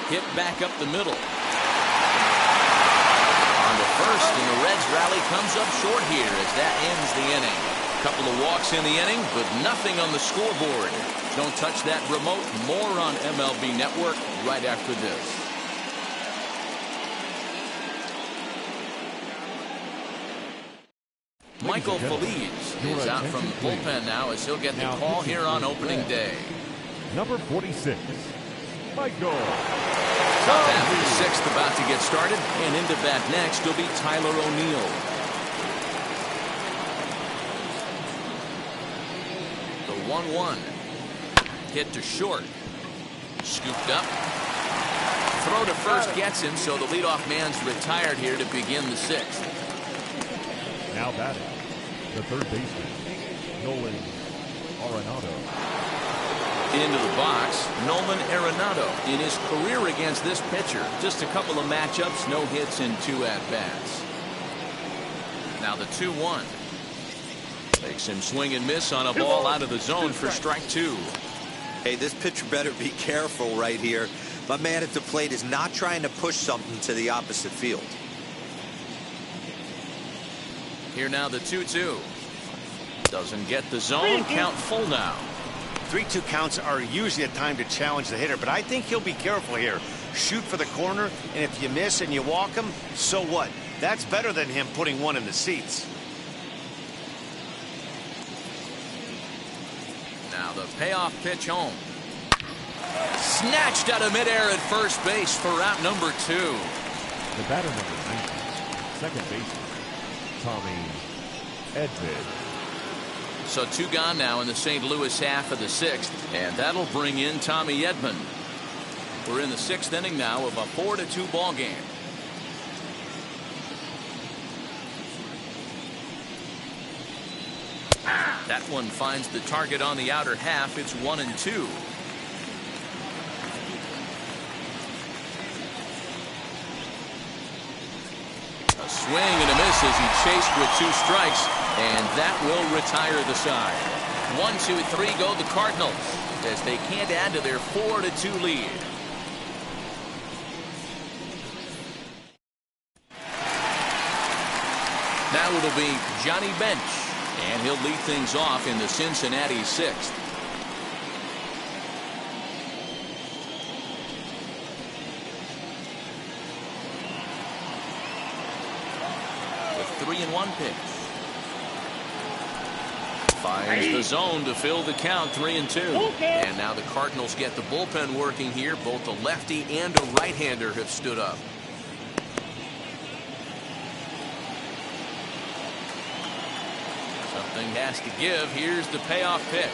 S1: Hit back up the middle. On to first, and the Reds rally comes up short here as that ends the inning. Couple of walks in the inning, but nothing on the scoreboard. Don't touch that remote. More on MLB Network right after this. Michael Feliz is out from the bullpen now as he'll get the call here on opening day.
S4: Number 46, Michael.
S1: Top half of the sixth about to get started, and into bat next will be Tyler O'Neill. The 1-1. Hit to short. Scooped up. Throw to first gets him, so the leadoff man's retired here to begin the sixth.
S4: Now batting, the third baseman, Nolan Arenado.
S1: Into the box, Nolan Arenado in his career against this pitcher. Just a couple of matchups, no hits in 2 at-bats. Now the 2-1. Makes him swing and miss on a ball out of the zone for strike 2.
S3: Hey, this pitcher better be careful right here. My man at the plate is not trying to push something to the opposite field.
S1: Here now the 2-2. Doesn't get the zone. Count full now.
S2: 3-2 counts are usually a time to challenge the hitter, but I think he'll be careful here. Shoot for the corner, and if you miss and you walk him, so what? That's better than him putting one in the seats.
S1: Now the payoff pitch home. Snatched out of midair at first base for out number 2.
S4: The batter number 19, second baseman, Tommy Edman.
S1: So 2 gone now in the St. Louis half of the sixth, and that'll bring in Tommy Edman. We're in the 6th inning now of a 4-2 ball game. That one finds the target on the outer half. It's 1-2. A swing and a miss as he chased with 2 strikes, and that will retire the side. 1-2-3 go the Cardinals as they can't add to their 4-2 lead. Now it'll be Johnny Bench, and he'll lead things off in the Cincinnati 6th. The 3-1 pitch. Finds the zone to fill the count, 3-2. And now the Cardinals get the bullpen working here. Both a lefty and a right-hander have stood up. Something has to give. Here's the payoff pitch.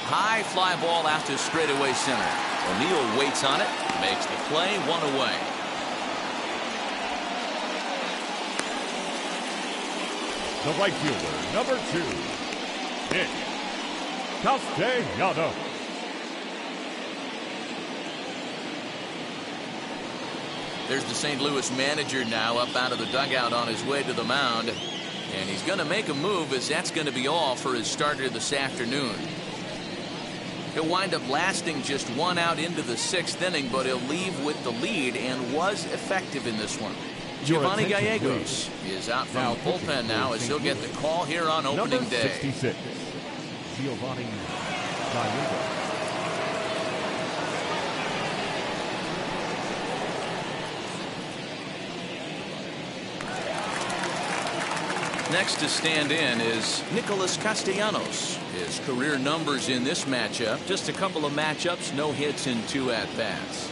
S1: High fly ball out to straightaway center. O'Neill waits on it, makes the play, 1 away.
S4: The right fielder, number 2, Nick Castellanos.
S1: There's the St. Louis manager now up out of the dugout on his way to the mound. And he's going to make a move, as that's going to be all for his starter this afternoon. He'll wind up lasting just 1 out into the 6th inning, but he'll leave with the lead and was effective in this one. Giovanni Gallegos is out from the bullpen now as he'll get the call here on opening day.
S4: 66, Giovanni Gallegos.
S1: Next to stand in is Nicholas Castellanos. His career numbers in this matchup, just a couple of matchups, no hits in 2 at-bats.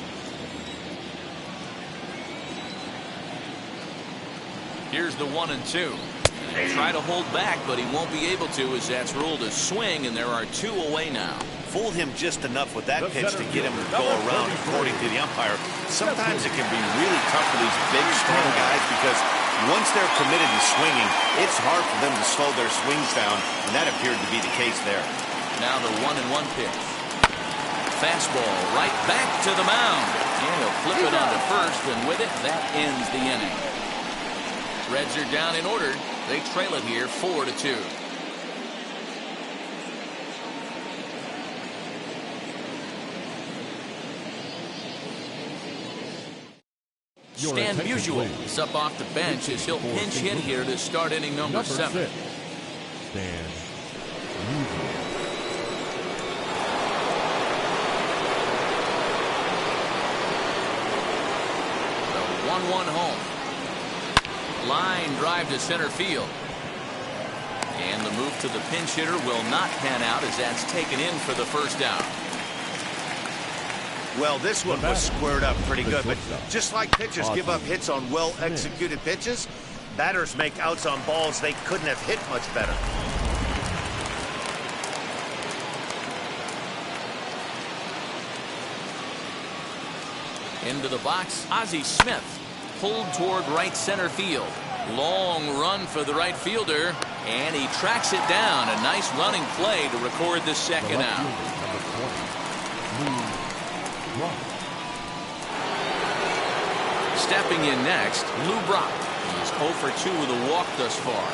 S1: Here's the 1-2. And try to hold back, but he won't be able to as that's ruled a swing, and there are 2 away now.
S2: Fooled him just enough with that pitch to get him to go around, according to the umpire. Sometimes it can be really tough for these big, strong guys because once they're committed to swinging, it's hard for them to slow their swings down, and that appeared to be the case there.
S1: Now the 1-1 pitch. Fastball right back to the mound. And he'll flip it onto first, and with it, that ends the inning. Reds are down in order. They trail it here 4-2. Stan Musial is up off the bench as he'll pinch hit here to start inning number 7.
S4: 6. Stan Musial.
S1: The 1-1 home. Line drive to center field. And the move to the pinch hitter will not pan out as that's taken in for the first out.
S2: Well, this one was squared up pretty good, but just like pitchers give up hits on well-executed pitches, batters make outs on balls they couldn't have hit much better.
S1: Into the box, Ozzie Smith pulled toward right center field. Long run for the right fielder, and he tracks it down. A nice running play to record the second out. Stepping in next, Lou Brock. He's 0 for 2 with a walk thus far.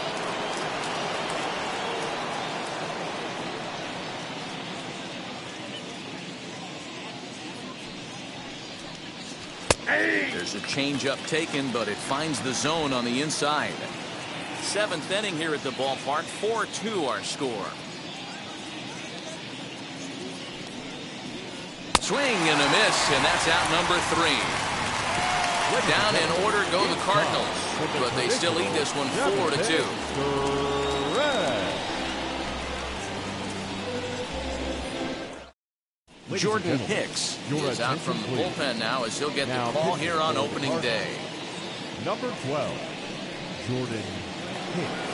S1: There's a changeup taken, but it finds the zone on the inside. 7th inning here at the ballpark. 4-2 our score. Swing and a miss, and that's out number 3. Down in order go the Cardinals, but they still lead this one 4-2. Jordan Hicks is out from the bullpen now as he'll get the call here on opening day.
S4: Number 12, Jordan Hicks.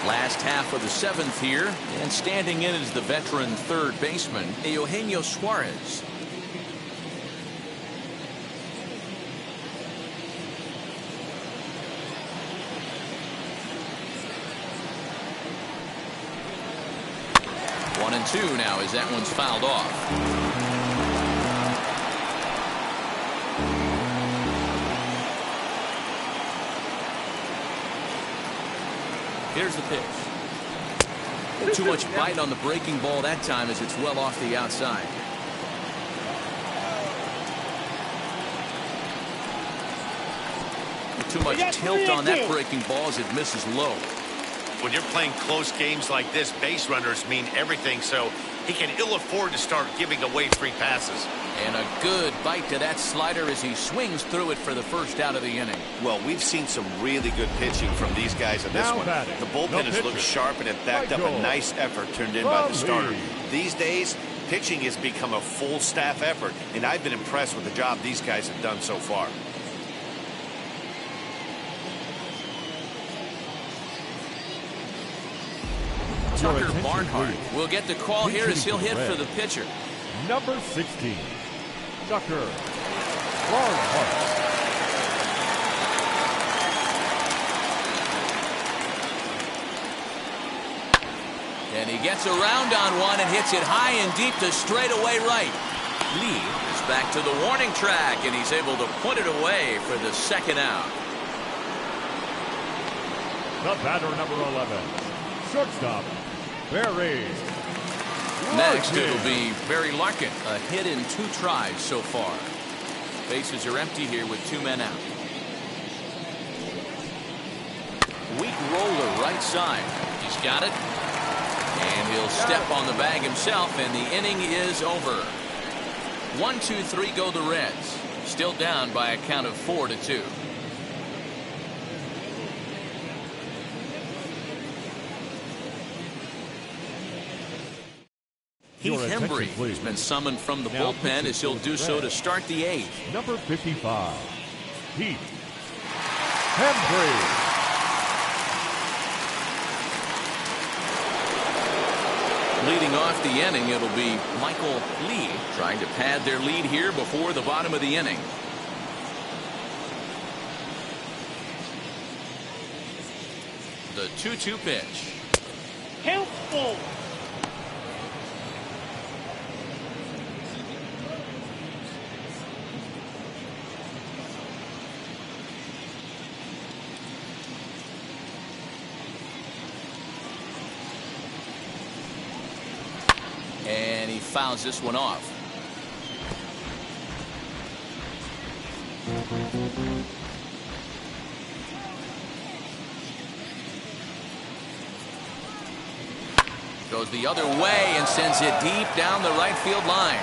S1: Last half of the 7th here, and standing in is the veteran third baseman, Eugenio Suarez. One and 2 now as that one's fouled off. Here's the pitch. Too much bite on the breaking ball that time as it's well off the outside. Too much tilt on that breaking ball as it misses low.
S2: When you're playing close games like this, base runners mean everything, so he can ill afford to start giving away free passes.
S1: And a good bite to that slider as he swings through it for the first out of the inning.
S2: Well, we've seen some really good pitching from these guys in this one. The bullpen has looked sharp and it backed up a nice effort turned in by the starter. These days, pitching has become a full staff effort, and I've been impressed with the job these guys have done so far.
S1: Tucker Barnhart will get the call here as he'll hit for the pitcher.
S4: Number 16, Tucker Barnhart.
S1: And he gets around on one and hits it high and deep to straightaway right. Lee is back to the warning track, and he's able to put it away for the second out.
S4: The batter, number 11, shortstop, Barry.
S1: Next, it'll be Barry Larkin, a hit in 2 tries so far. Bases are empty here with 2 men out. Weak roller right side. He's got it. And he'll step on the bag himself, and the inning is over. 1, 2, 3 go the Reds. Still down by a count of 4-2. Heath Hembry has been summoned from the bullpen as he'll do so to start the 8th.
S4: Number 55, Heath Hembry.
S1: Leading off the inning, it'll be Michael Lee trying to pad their lead here before the bottom of the inning. The 2-2 pitch.
S7: Helpful.
S1: And he fouls this one off. Goes the other way and sends it deep down the right field line.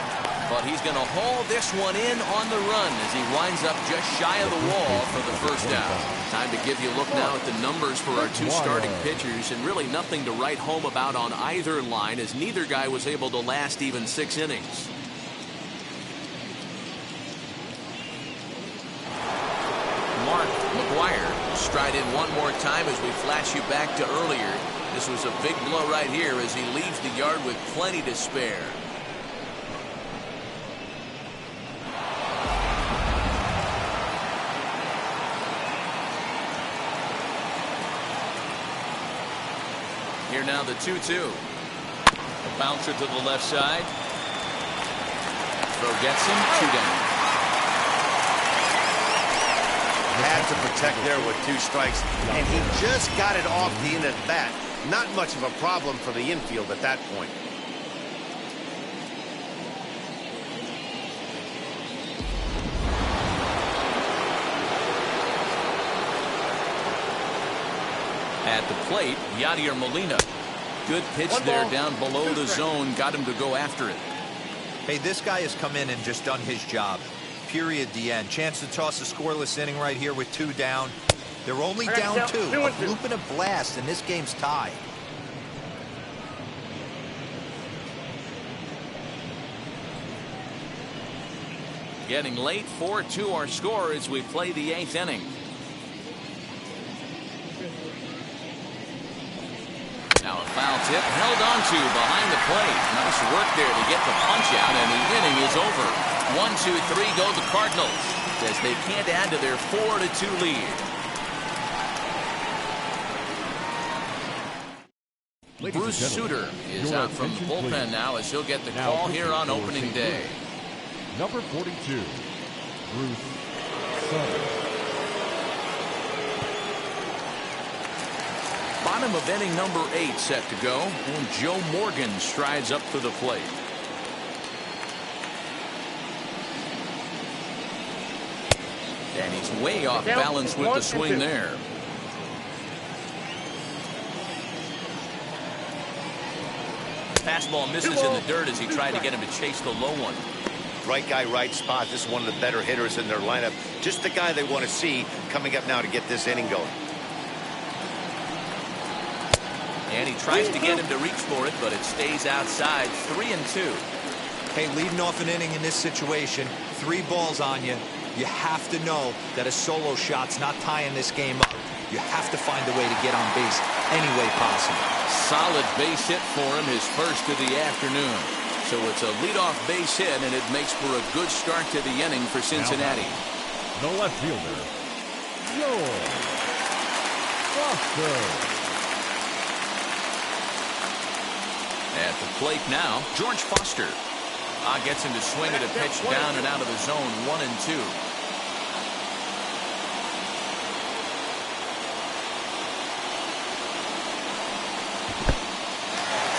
S1: But he's going to haul this one in on the run as he winds up just shy of the wall for the first out. Time to give you a look now at the numbers for our 2 starting pitchers, and really nothing to write home about on either line, as neither guy was able to last even 6 innings. Mark McGuire stride in one more time as we flash you back to earlier. This was a big blow right here as he leaves the yard with plenty to spare. Here now the 2-2. A bouncer to the left side. Throw gets him, 2 down.
S2: Had to protect there with 2 strikes, and he just got it off the end of the bat. Not much of a problem for the infield at that point.
S1: At the plate, Yadier Molina. Good pitch there down below the zone. Got him to go after it.
S3: Hey, this guy has come in and just done his job. Period. The end. Chance to toss a scoreless inning right here with 2 down. They're only down 2. A bloop and a blast, and this game's tied.
S1: Getting late, 4-2 our score as we play the 8th inning. Now a foul tip held onto behind the plate. Nice work there to get the punch out, and the inning is over. 1-2-3 go the Cardinals as they can't add to their 4-2 lead. Bruce Sutter is out from the bullpen now as he'll get the call here on opening day.
S4: Number 42, Bruce Sutter.
S1: Bottom of inning number 8 set to go, and Joe Morgan strides up to the plate. And he's way off balance with the swing there. Fastball misses in the dirt as he tried to get him to chase the low one.
S2: Right guy, right spot. This is one of the better hitters in their lineup. Just the guy they want to see coming up now to get this inning going.
S1: And he tries to get him to reach for it, but it stays outside. 3-2.
S3: Hey, leading off an inning in this situation, 3 balls on you. You have to know that a solo shot's not tying this game up. You have to find a way to get on base any way possible.
S1: Solid base hit for him, his first of the afternoon. So it's a leadoff base hit, and it makes for a good start to the inning for Cincinnati.
S4: The left fielder, George Foster.
S1: At the plate now, George Foster. Gets him to swing at a pitch down and out of the zone, 1-2.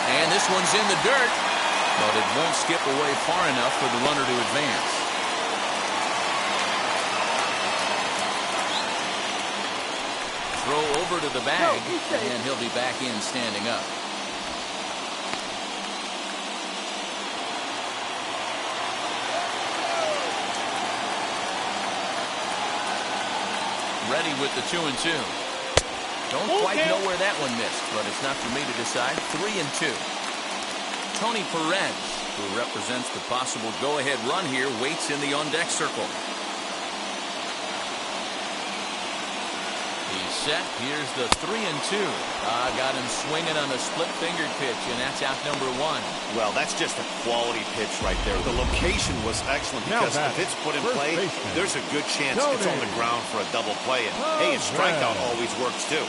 S1: And this one's in the dirt, but it won't skip away far enough for the runner to advance. Throw over to the bag, and he'll be back in standing up. Ready with the 2-2. Don't quite know where that one missed, but it's not for me to decide. 3-2. Tony Perez, who represents the possible go-ahead run here, waits in the on-deck circle. He's set. Here's the 3-2. Got him swinging on a split-fingered pitch, and that's out number 1.
S2: Well, that's just a quality pitch right there. The location was excellent because if it's put in play, there's a good chance it's on the ground for a double play. And hey, a strikeout always works too.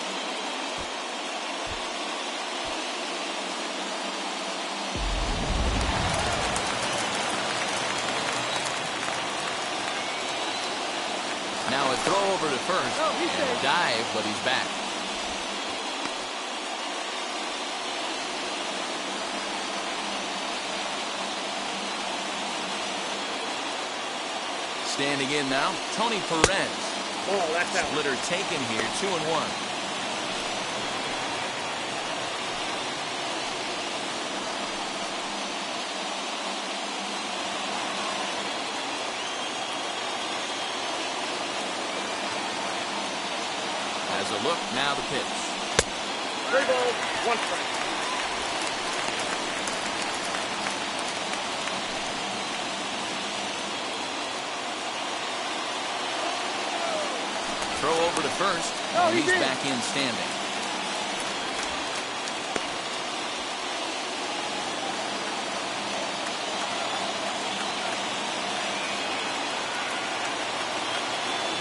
S1: Now a throw over to first, and a dive, but he's back. Standing in now, Tony Perez.
S7: Oh, that's out.
S1: Splitter taken here, 2-1. Has a look, now the pitch.
S7: 3 balls, 1 strike.
S1: Throw over to first, and he's back in standing.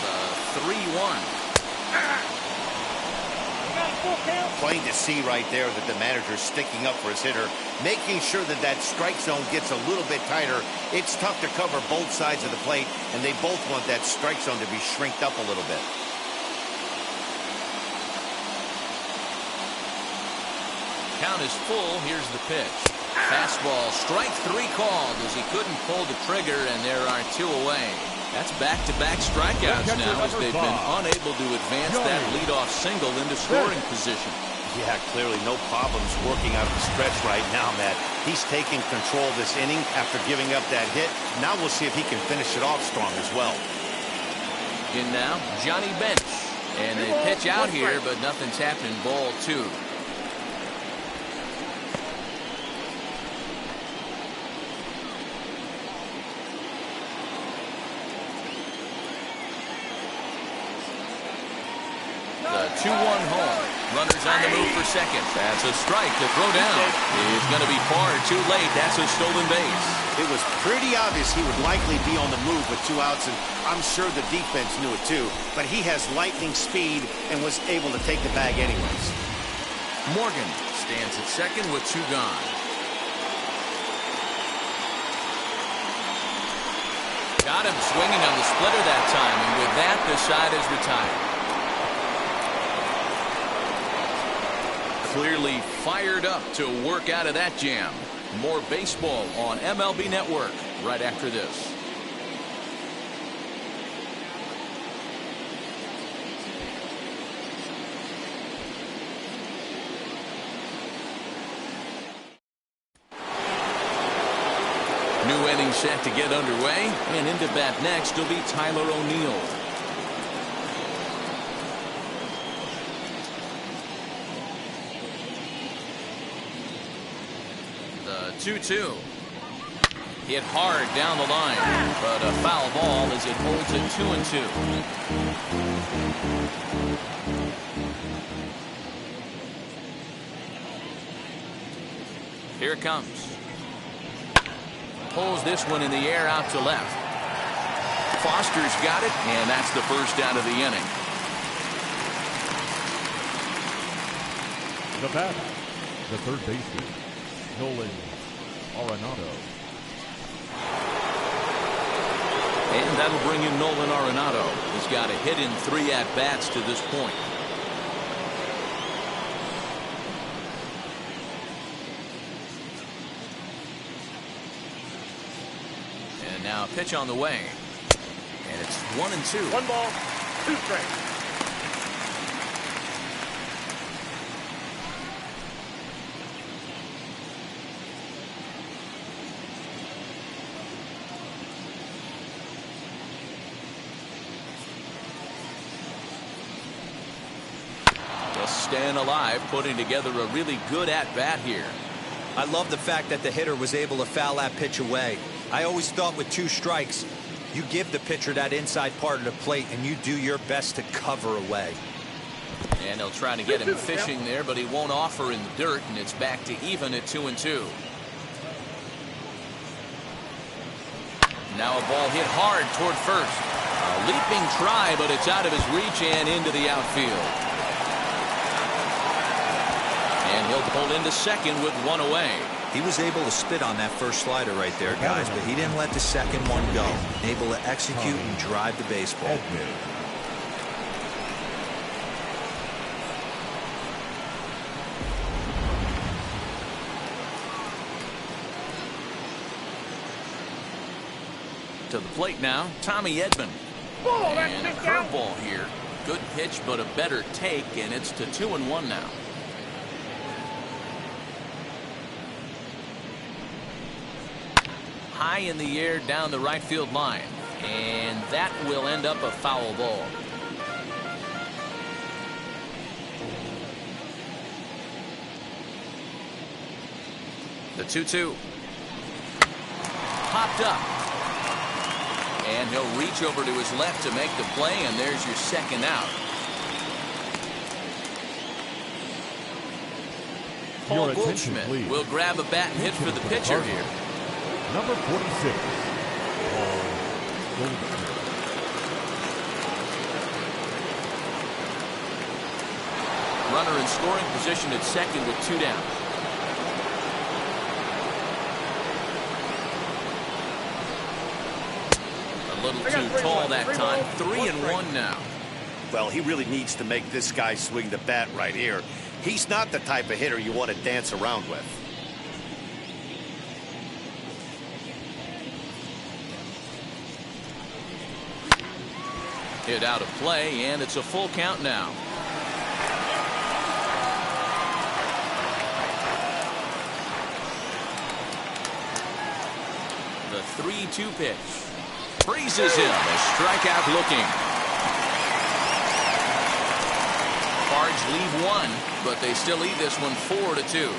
S1: The 3-1.
S2: Plain to see right there that the manager's sticking up for his hitter, making sure that that strike zone gets a little bit tighter. It's tough to cover both sides of the plate, and they both want that strike zone to be shrinked up a little bit.
S1: Count is full. Here's the pitch. Fastball, strike 3 called as he couldn't pull the trigger, and there are 2 away. That's back-to-back strikeouts now as they've been unable to advance that leadoff single into scoring position.
S2: Yeah, clearly no problems working out of the stretch right now, Matt. He's taking control of this inning after giving up that hit. Now we'll see if he can finish it off strong as well.
S1: In now, Johnny Bench. And they pitch out here, but nothing's happening. Ball 2. The 2-1 home. Runners on the move for second. That's a strike to throw down. It's going to be far too late. That's a stolen base.
S2: It was pretty obvious he would likely be on the move with 2 outs, and I'm sure the defense knew it too. But he has lightning speed and was able to take the bag anyways.
S1: Morgan stands at second with 2 gone. Got him swinging on the splitter that time, and with that, the side is retired. Clearly fired up to work out of that jam. More baseball on MLB Network right after this. New inning set to get underway, and into bat next will be Tyler O'Neill. The 2-2. Hit hard down the line, but a foul ball as it holds it 2-2. Here it comes. Pulls this one in the air out to left. Foster's got it, and that's the first out of the inning.
S4: The batter, the third baseman, Nolan Arenado.
S1: And that'll bring in Nolan Arenado. He's got a hit in 3 at-bats to this point. And now a pitch on the way. And it's 1-2.
S7: 1 ball, 2 strikes.
S1: Staying alive, putting together a really good at-bat here.
S3: I love the fact that the hitter was able to foul that pitch away. I always thought with 2 strikes, you give the pitcher that inside part of the plate and you do your best to cover away.
S1: And they'll try to get him fishing there, but he won't offer in the dirt, and it's back to even at 2-2. Now a ball hit hard toward first. A leaping try, but it's out of his reach and into the outfield. And he'll pull into second with 1 away.
S3: He was able to spit on that first slider right there, guys, but he didn't let the second one go. Able to execute and drive the baseball.
S1: To the plate now, Tommy Edman. And a curveball here. Good pitch, but a better take, and it's to 2-1 now. High in the air down the right field line, and that will end up a foul ball. The 2-2. Popped up. And he'll reach over to his left to make the play, and there's your second out. Paul Goldschmidt will grab a bat and hit for the pitcher here.
S4: Number 46, Paul Goldschmidt.
S1: Runner in scoring position at second with 2 down. A little too tall that time. 3-1 now.
S2: Well, he really needs to make this guy swing the bat right here. He's not the type of hitter you want to dance around with.
S1: Hit out of play, and it's a full count now. The 3-2 pitch. Freezes him. A strikeout looking. Cards leave 1, but they still lead this one 4-2.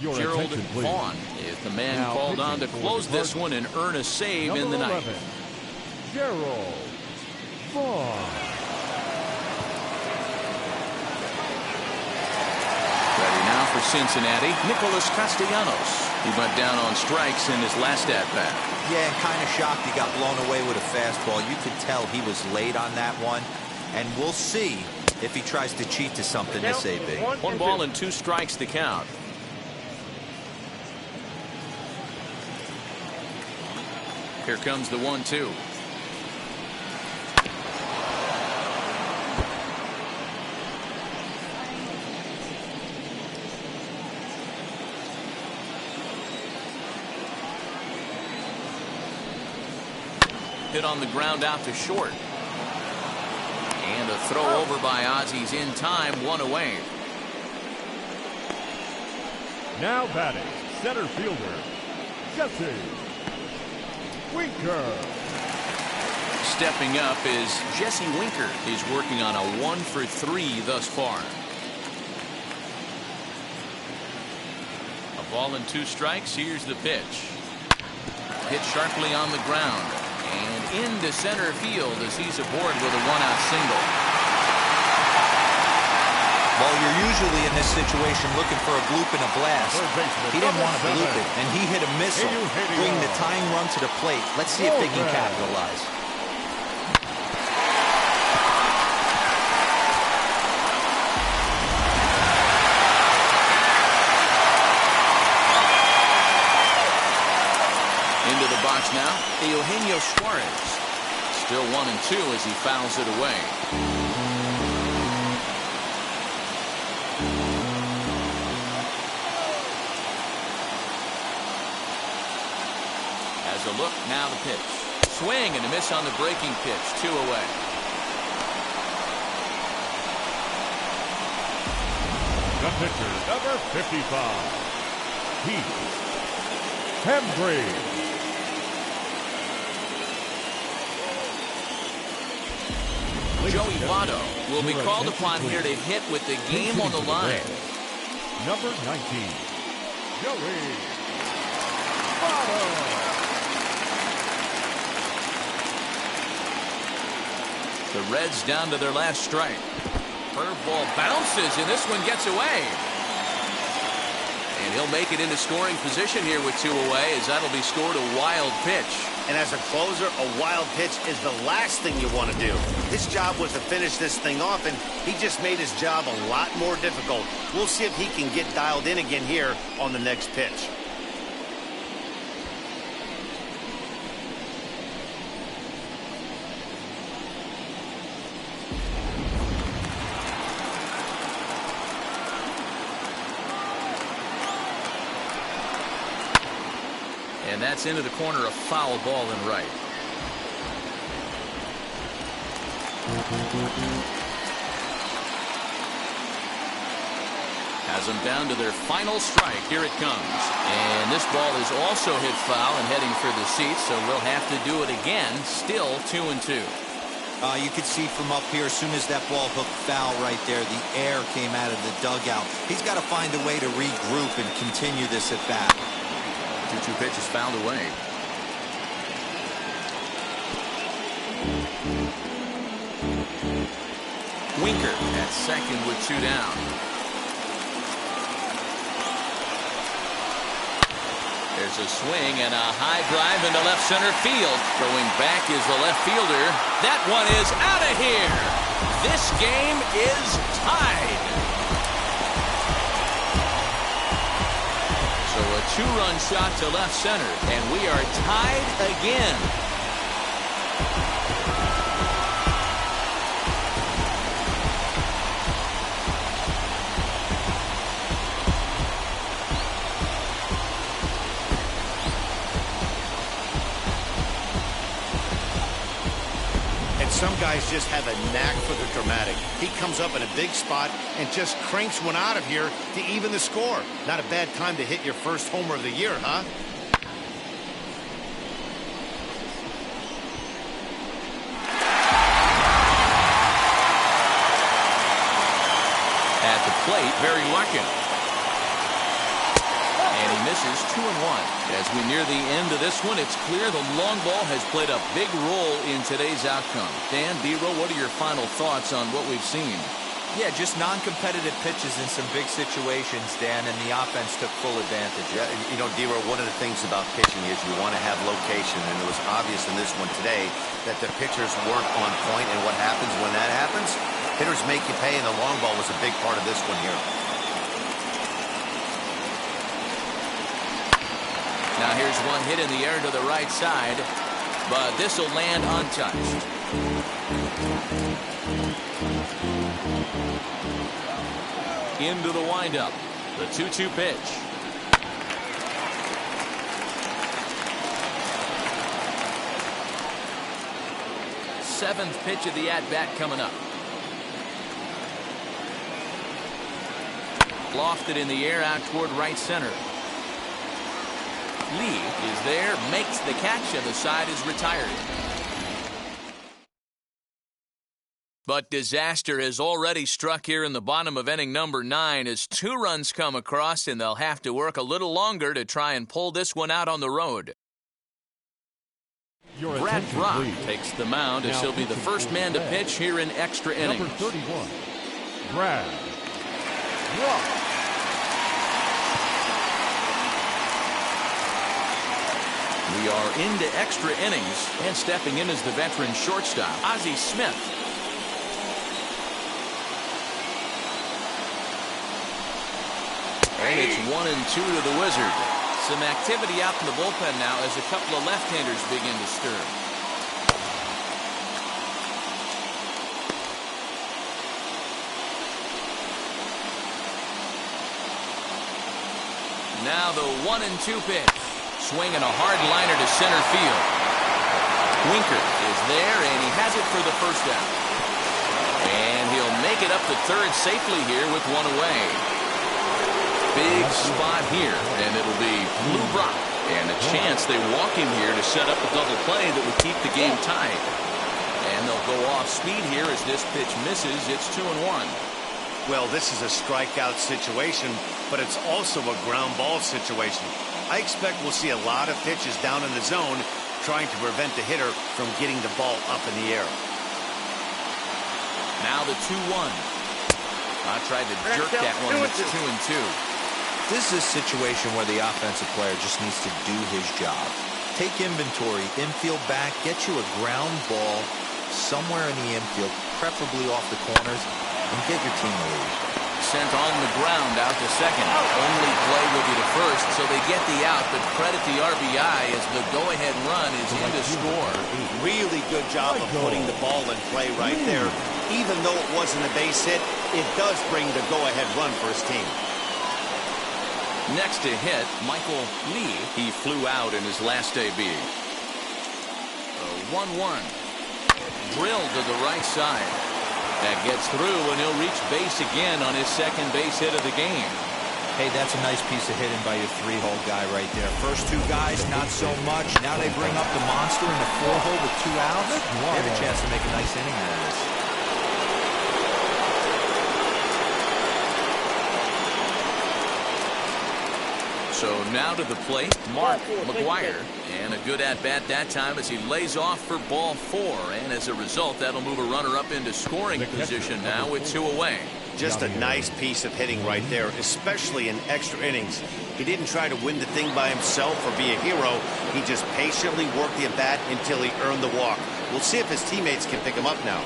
S1: Gerald Vaughn is the man
S4: now
S1: called on to close this one and earn a save in the ninth.
S4: Gerald Vaughn.
S1: Ready now for Cincinnati, Nicholas Castellanos. He went down on strikes in his last at-bat.
S3: Yeah, and kind of shocked he got blown away with a fastball. You could tell he was late on that one, and we'll see if he tries to cheat to something this AB.
S1: 1 ball and 2 strikes to count. Here comes the 1-2. Hit on the ground out to short. And a throw over by Ozzy's in time, 1 away.
S4: Now batting, center fielder, Jesse Winker.
S1: Stepping up is Jesse Winker. He's working on a 1 for 3 thus far. A ball and 2 strikes. Here's the pitch. Hit sharply on the ground. And into center field as he's aboard with a 1-out single.
S3: Well, you're usually in this situation looking for a bloop and a blast. He didn't want to bloop it, and he hit a missile, bringing the tying run to the plate. Let's see if they can capitalize.
S1: Into the box now, Eugenio Suarez. Still 1-2 as he fouls it away. As a look, now the pitch. Swing and a miss on the breaking pitch. 2 away.
S4: The pitcher, number 55, Heath Hembree.
S1: Joey Votto will be called upon here to hit with the game on the line.
S4: Number 19, Joey Votto.
S1: The Reds down to their last strike. Curveball bounces, and this one gets away. And he'll make it into scoring position here with 2 away, as that'll be scored a wild pitch.
S2: And as a closer, a wild pitch is the last thing you want to do. His job was to finish this thing off, and he just made his job a lot more difficult. We'll see if he can get dialed in again here on the next pitch.
S1: And that's into the corner, a foul ball in right. Has them down to their final strike. Here it comes. And this ball is also hit foul and heading for the seats, so we'll have to do it again. Still 2-2.
S3: You could see from up here, as soon as that ball hooked foul right there, the air came out of the dugout. He's got to find a way to regroup and continue this at bat.
S1: 2-2 pitch is fouled away. Winker at second with 2 down. There's a swing and a high drive into left center field. Going back is the left fielder. That one is out of here. This game is tied. So a 2-run shot to left center, and we are tied again.
S2: Some guys just have a knack for the dramatic. He comes up in a big spot and just cranks one out of here to even the score. Not a bad time to hit your first homer of the year, huh?
S1: At the plate, Barry Larkin. And he misses 2-1. As we near the end of this one, it's clear the long ball has played a big role in today's outcome. Dan, D-Row, what are your final thoughts on what we've seen?
S3: Yeah, just non-competitive pitches in some big situations, Dan, and the offense took full advantage.
S2: Yeah, you know, D-Row, one of the things about pitching is you want to have location, and it was obvious in this one today that the pitchers weren't on point, and what happens when that happens? Hitters make you pay, and the long ball was a big part of this one here.
S1: Now here's one hit in the air to the right side, but this will land untouched. Into the windup, the 2-2 pitch. Seventh pitch of the at-bat coming up. Lofted in the air out toward right center. Lee is there, makes the catch, and the side is retired. But disaster has already struck here in the bottom of inning number 9 as 2 runs come across, and they'll have to work a little longer to try and pull this one out on the road. Brad Brock takes the mound as he'll be the first man to pitch here in extra innings.
S4: Number 31, Brad Brock.
S1: We are into extra innings, and stepping in is the veteran shortstop, Ozzie Smith. And it's 1-2 to the Wizard. Some activity out in the bullpen now as a couple of left-handers begin to stir. Now the 1-2 pitch. Swinging a hard liner to center field. Winker is there, and he has it for the first out. And he'll make it up to third safely here with 1 away. Big spot here, and it'll be Blue Brock. And a chance they walk him here to set up a double play that would keep the game tied. And they'll go off speed here as this pitch misses. It's 2-1.
S2: Well, this is a strikeout situation, but it's also a ground ball situation. I expect we'll see a lot of pitches down in the zone trying to prevent the hitter from getting the ball up in the air.
S1: Now the 2-1. I tried to jerk that one, but it's 2-2.
S3: This is a situation where the offensive player just needs to do his job. Take inventory, infield back, get you a ground ball somewhere in the infield, preferably off the corners, and get your team a lead.
S1: Sent on the ground out to second. Only play will be to first, so they get the out, but credit the RBI as the go-ahead run is in to score.
S2: Really good job of putting the ball in play right there. Even though it wasn't a base hit, it does bring the go-ahead run for his team.
S1: Next to hit, Michael Lee. He flew out in his last AB. 1-1. Drilled to the right side. That gets through, and he'll reach base again on his second base hit of the game.
S3: Hey, that's a nice piece of hitting by your 3-hole guy right there. First two guys, not so much. Now they bring up the monster in the 4-hole with 2 outs. They have a chance to make a nice inning out of this.
S1: So now to the plate, Mark McGuire. And a good at-bat that time as he lays off for ball 4. And as a result, that'll move a runner up into scoring position now with 2 away.
S2: Just a nice piece of hitting right there, especially in extra innings. He didn't try to win the thing by himself or be a hero. He just patiently worked the at-bat until he earned the walk. We'll see if his teammates can pick him up now.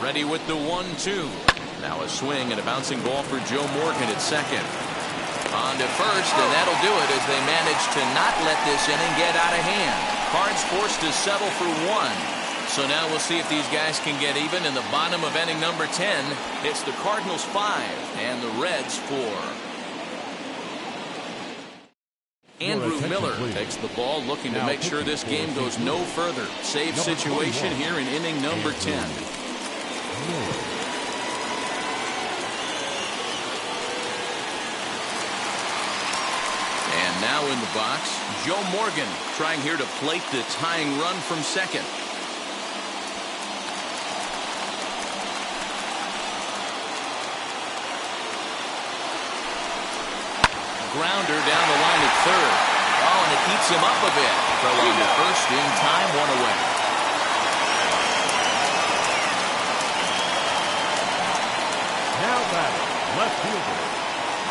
S1: Ready with the 1-2. Now a swing and a bouncing ball for Joe Morgan at second. On to first, and that'll do it as they manage to not let this inning get out of hand. Cards forced to settle for 1. So now we'll see if these guys can get even in the bottom of inning number 10. It's the Cardinals 5 and the Reds 4. Andrew Miller takes the ball, looking to make sure this game goes no further. Save situation here in inning number 10. And now in the box, Joe Morgan trying here to plate the tying run from second. Grounder down the line at third. Oh, and it eats him up a bit. Throw on to first in time, 1 away.
S4: Now batting, left fielder,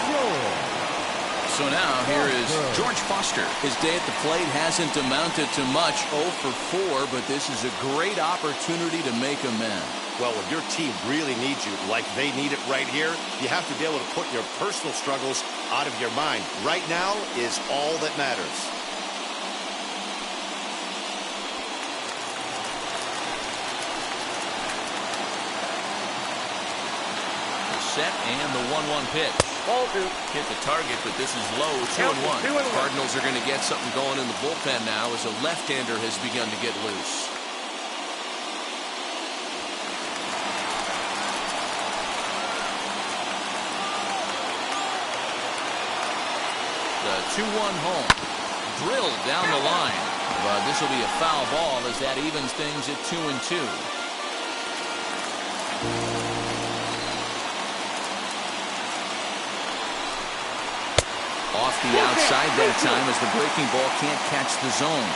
S4: George.
S1: So now here is George Foster. His day at the plate hasn't amounted to much, 0 for 4, but this is a great opportunity to make amends.
S2: Well, when your team really needs you, like they need it right here, you have to be able to put your personal struggles out of your mind. Right now is all that matters.
S1: Set and the 1-1 pitch.
S7: Ball 2.
S1: Hit the target, but this is low. 2-1. Cardinals are going to get something going in the bullpen now as a left-hander has begun to get loose. The 2-1 home. Drilled down the line. But this will be a foul ball as that evens things at 2-2. Off the outside that time as the breaking ball can't catch the zone.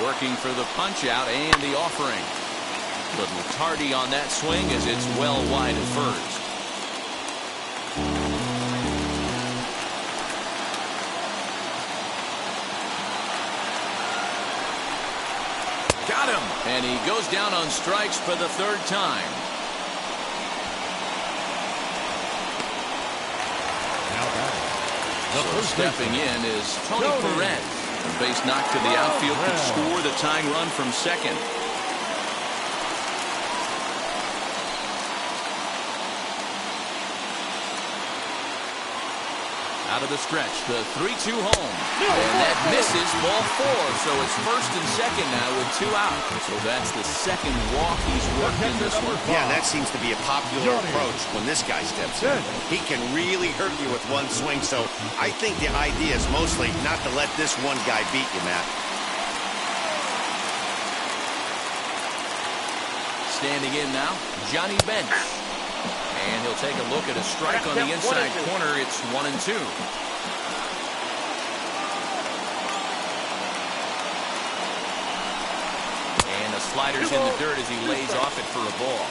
S1: Working for the punch out and the offering. Little tardy on that swing as it's well wide at first. Got him, and he goes down on strikes for the 3rd time. So stepping in is Tony Perez. A base knock to the outfield could score the tying run from second. Out of the stretch, the 3-2 home. And that misses, ball 4. So it's first and second now with 2 out. So that's the second walk he's worked in this one.
S2: Yeah, and that seems to be a popular approach when this guy steps in. He can really hurt you with one swing. So I think the idea is mostly not to let this one guy beat you, Matt.
S1: Standing in now, Johnny Bench. And he'll take a look at a strike on the inside corner. It's 1-2. And the slider's in the dirt as he lays off it for a ball.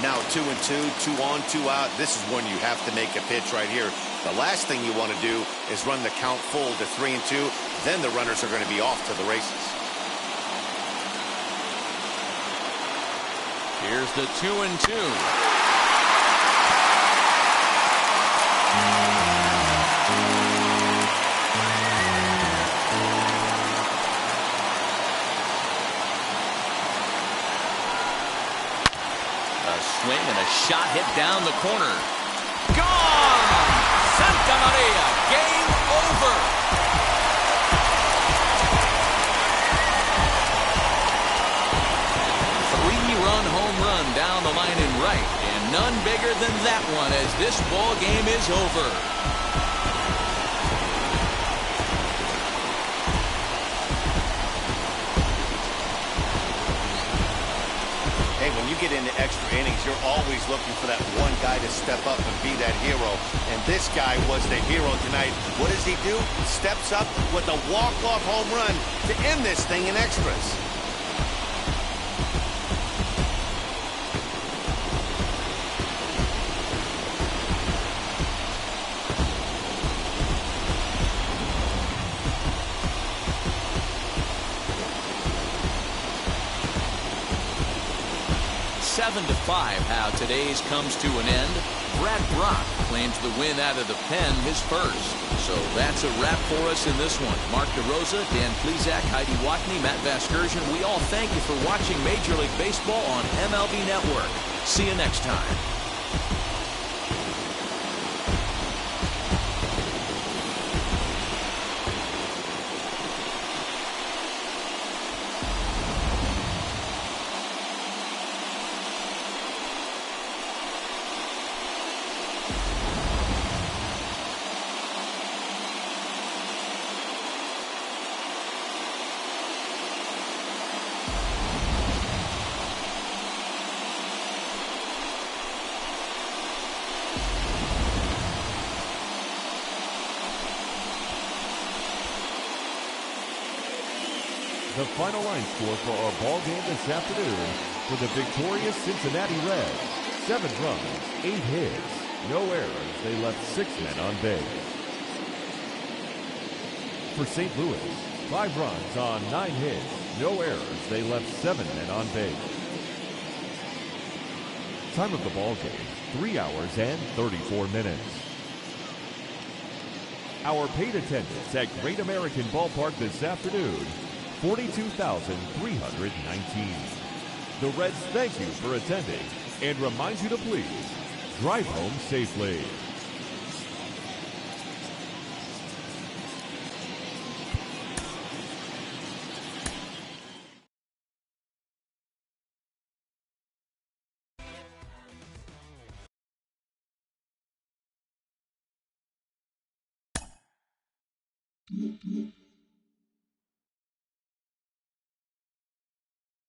S2: Now 2-2, 2 on, 2 out. This is when you have to make a pitch right here. The last thing you want to do is run the count full to 3-2. Then the runners are going to be off to the races.
S1: Here's the 2-2. Swing and a shot hit down the corner. Gone! Santa Maria, game over. 3-run home run down the line and right, and none bigger than that one as this ball game is over.
S2: When you get into extra innings, you're always looking for that one guy to step up and be that hero. And this guy was the hero tonight. What does he do? Steps up with a walk-off home run to end this thing in extras.
S1: Seven to 5, how today's comes to an end. Brad Brock claims the win out of the pen, his first. So that's a wrap for us in this one. Mark DeRosa, Dan Plesac, Heidi Watney, Matt Vasgersian. We all thank you for watching Major League Baseball on MLB Network. See you next time.
S4: The final line score for our ball game this afternoon for the victorious Cincinnati Reds. 7 runs, 8 hits, no errors. They left 6 men on base. For St. Louis, 5 runs on 9 hits, no errors. They left 7 men on base. Time of the ball game, 3 hours and 34 minutes. Our paid attendance at Great American Ballpark this afternoon, 42,319. The Reds thank you for attending and remind you to please drive home safely.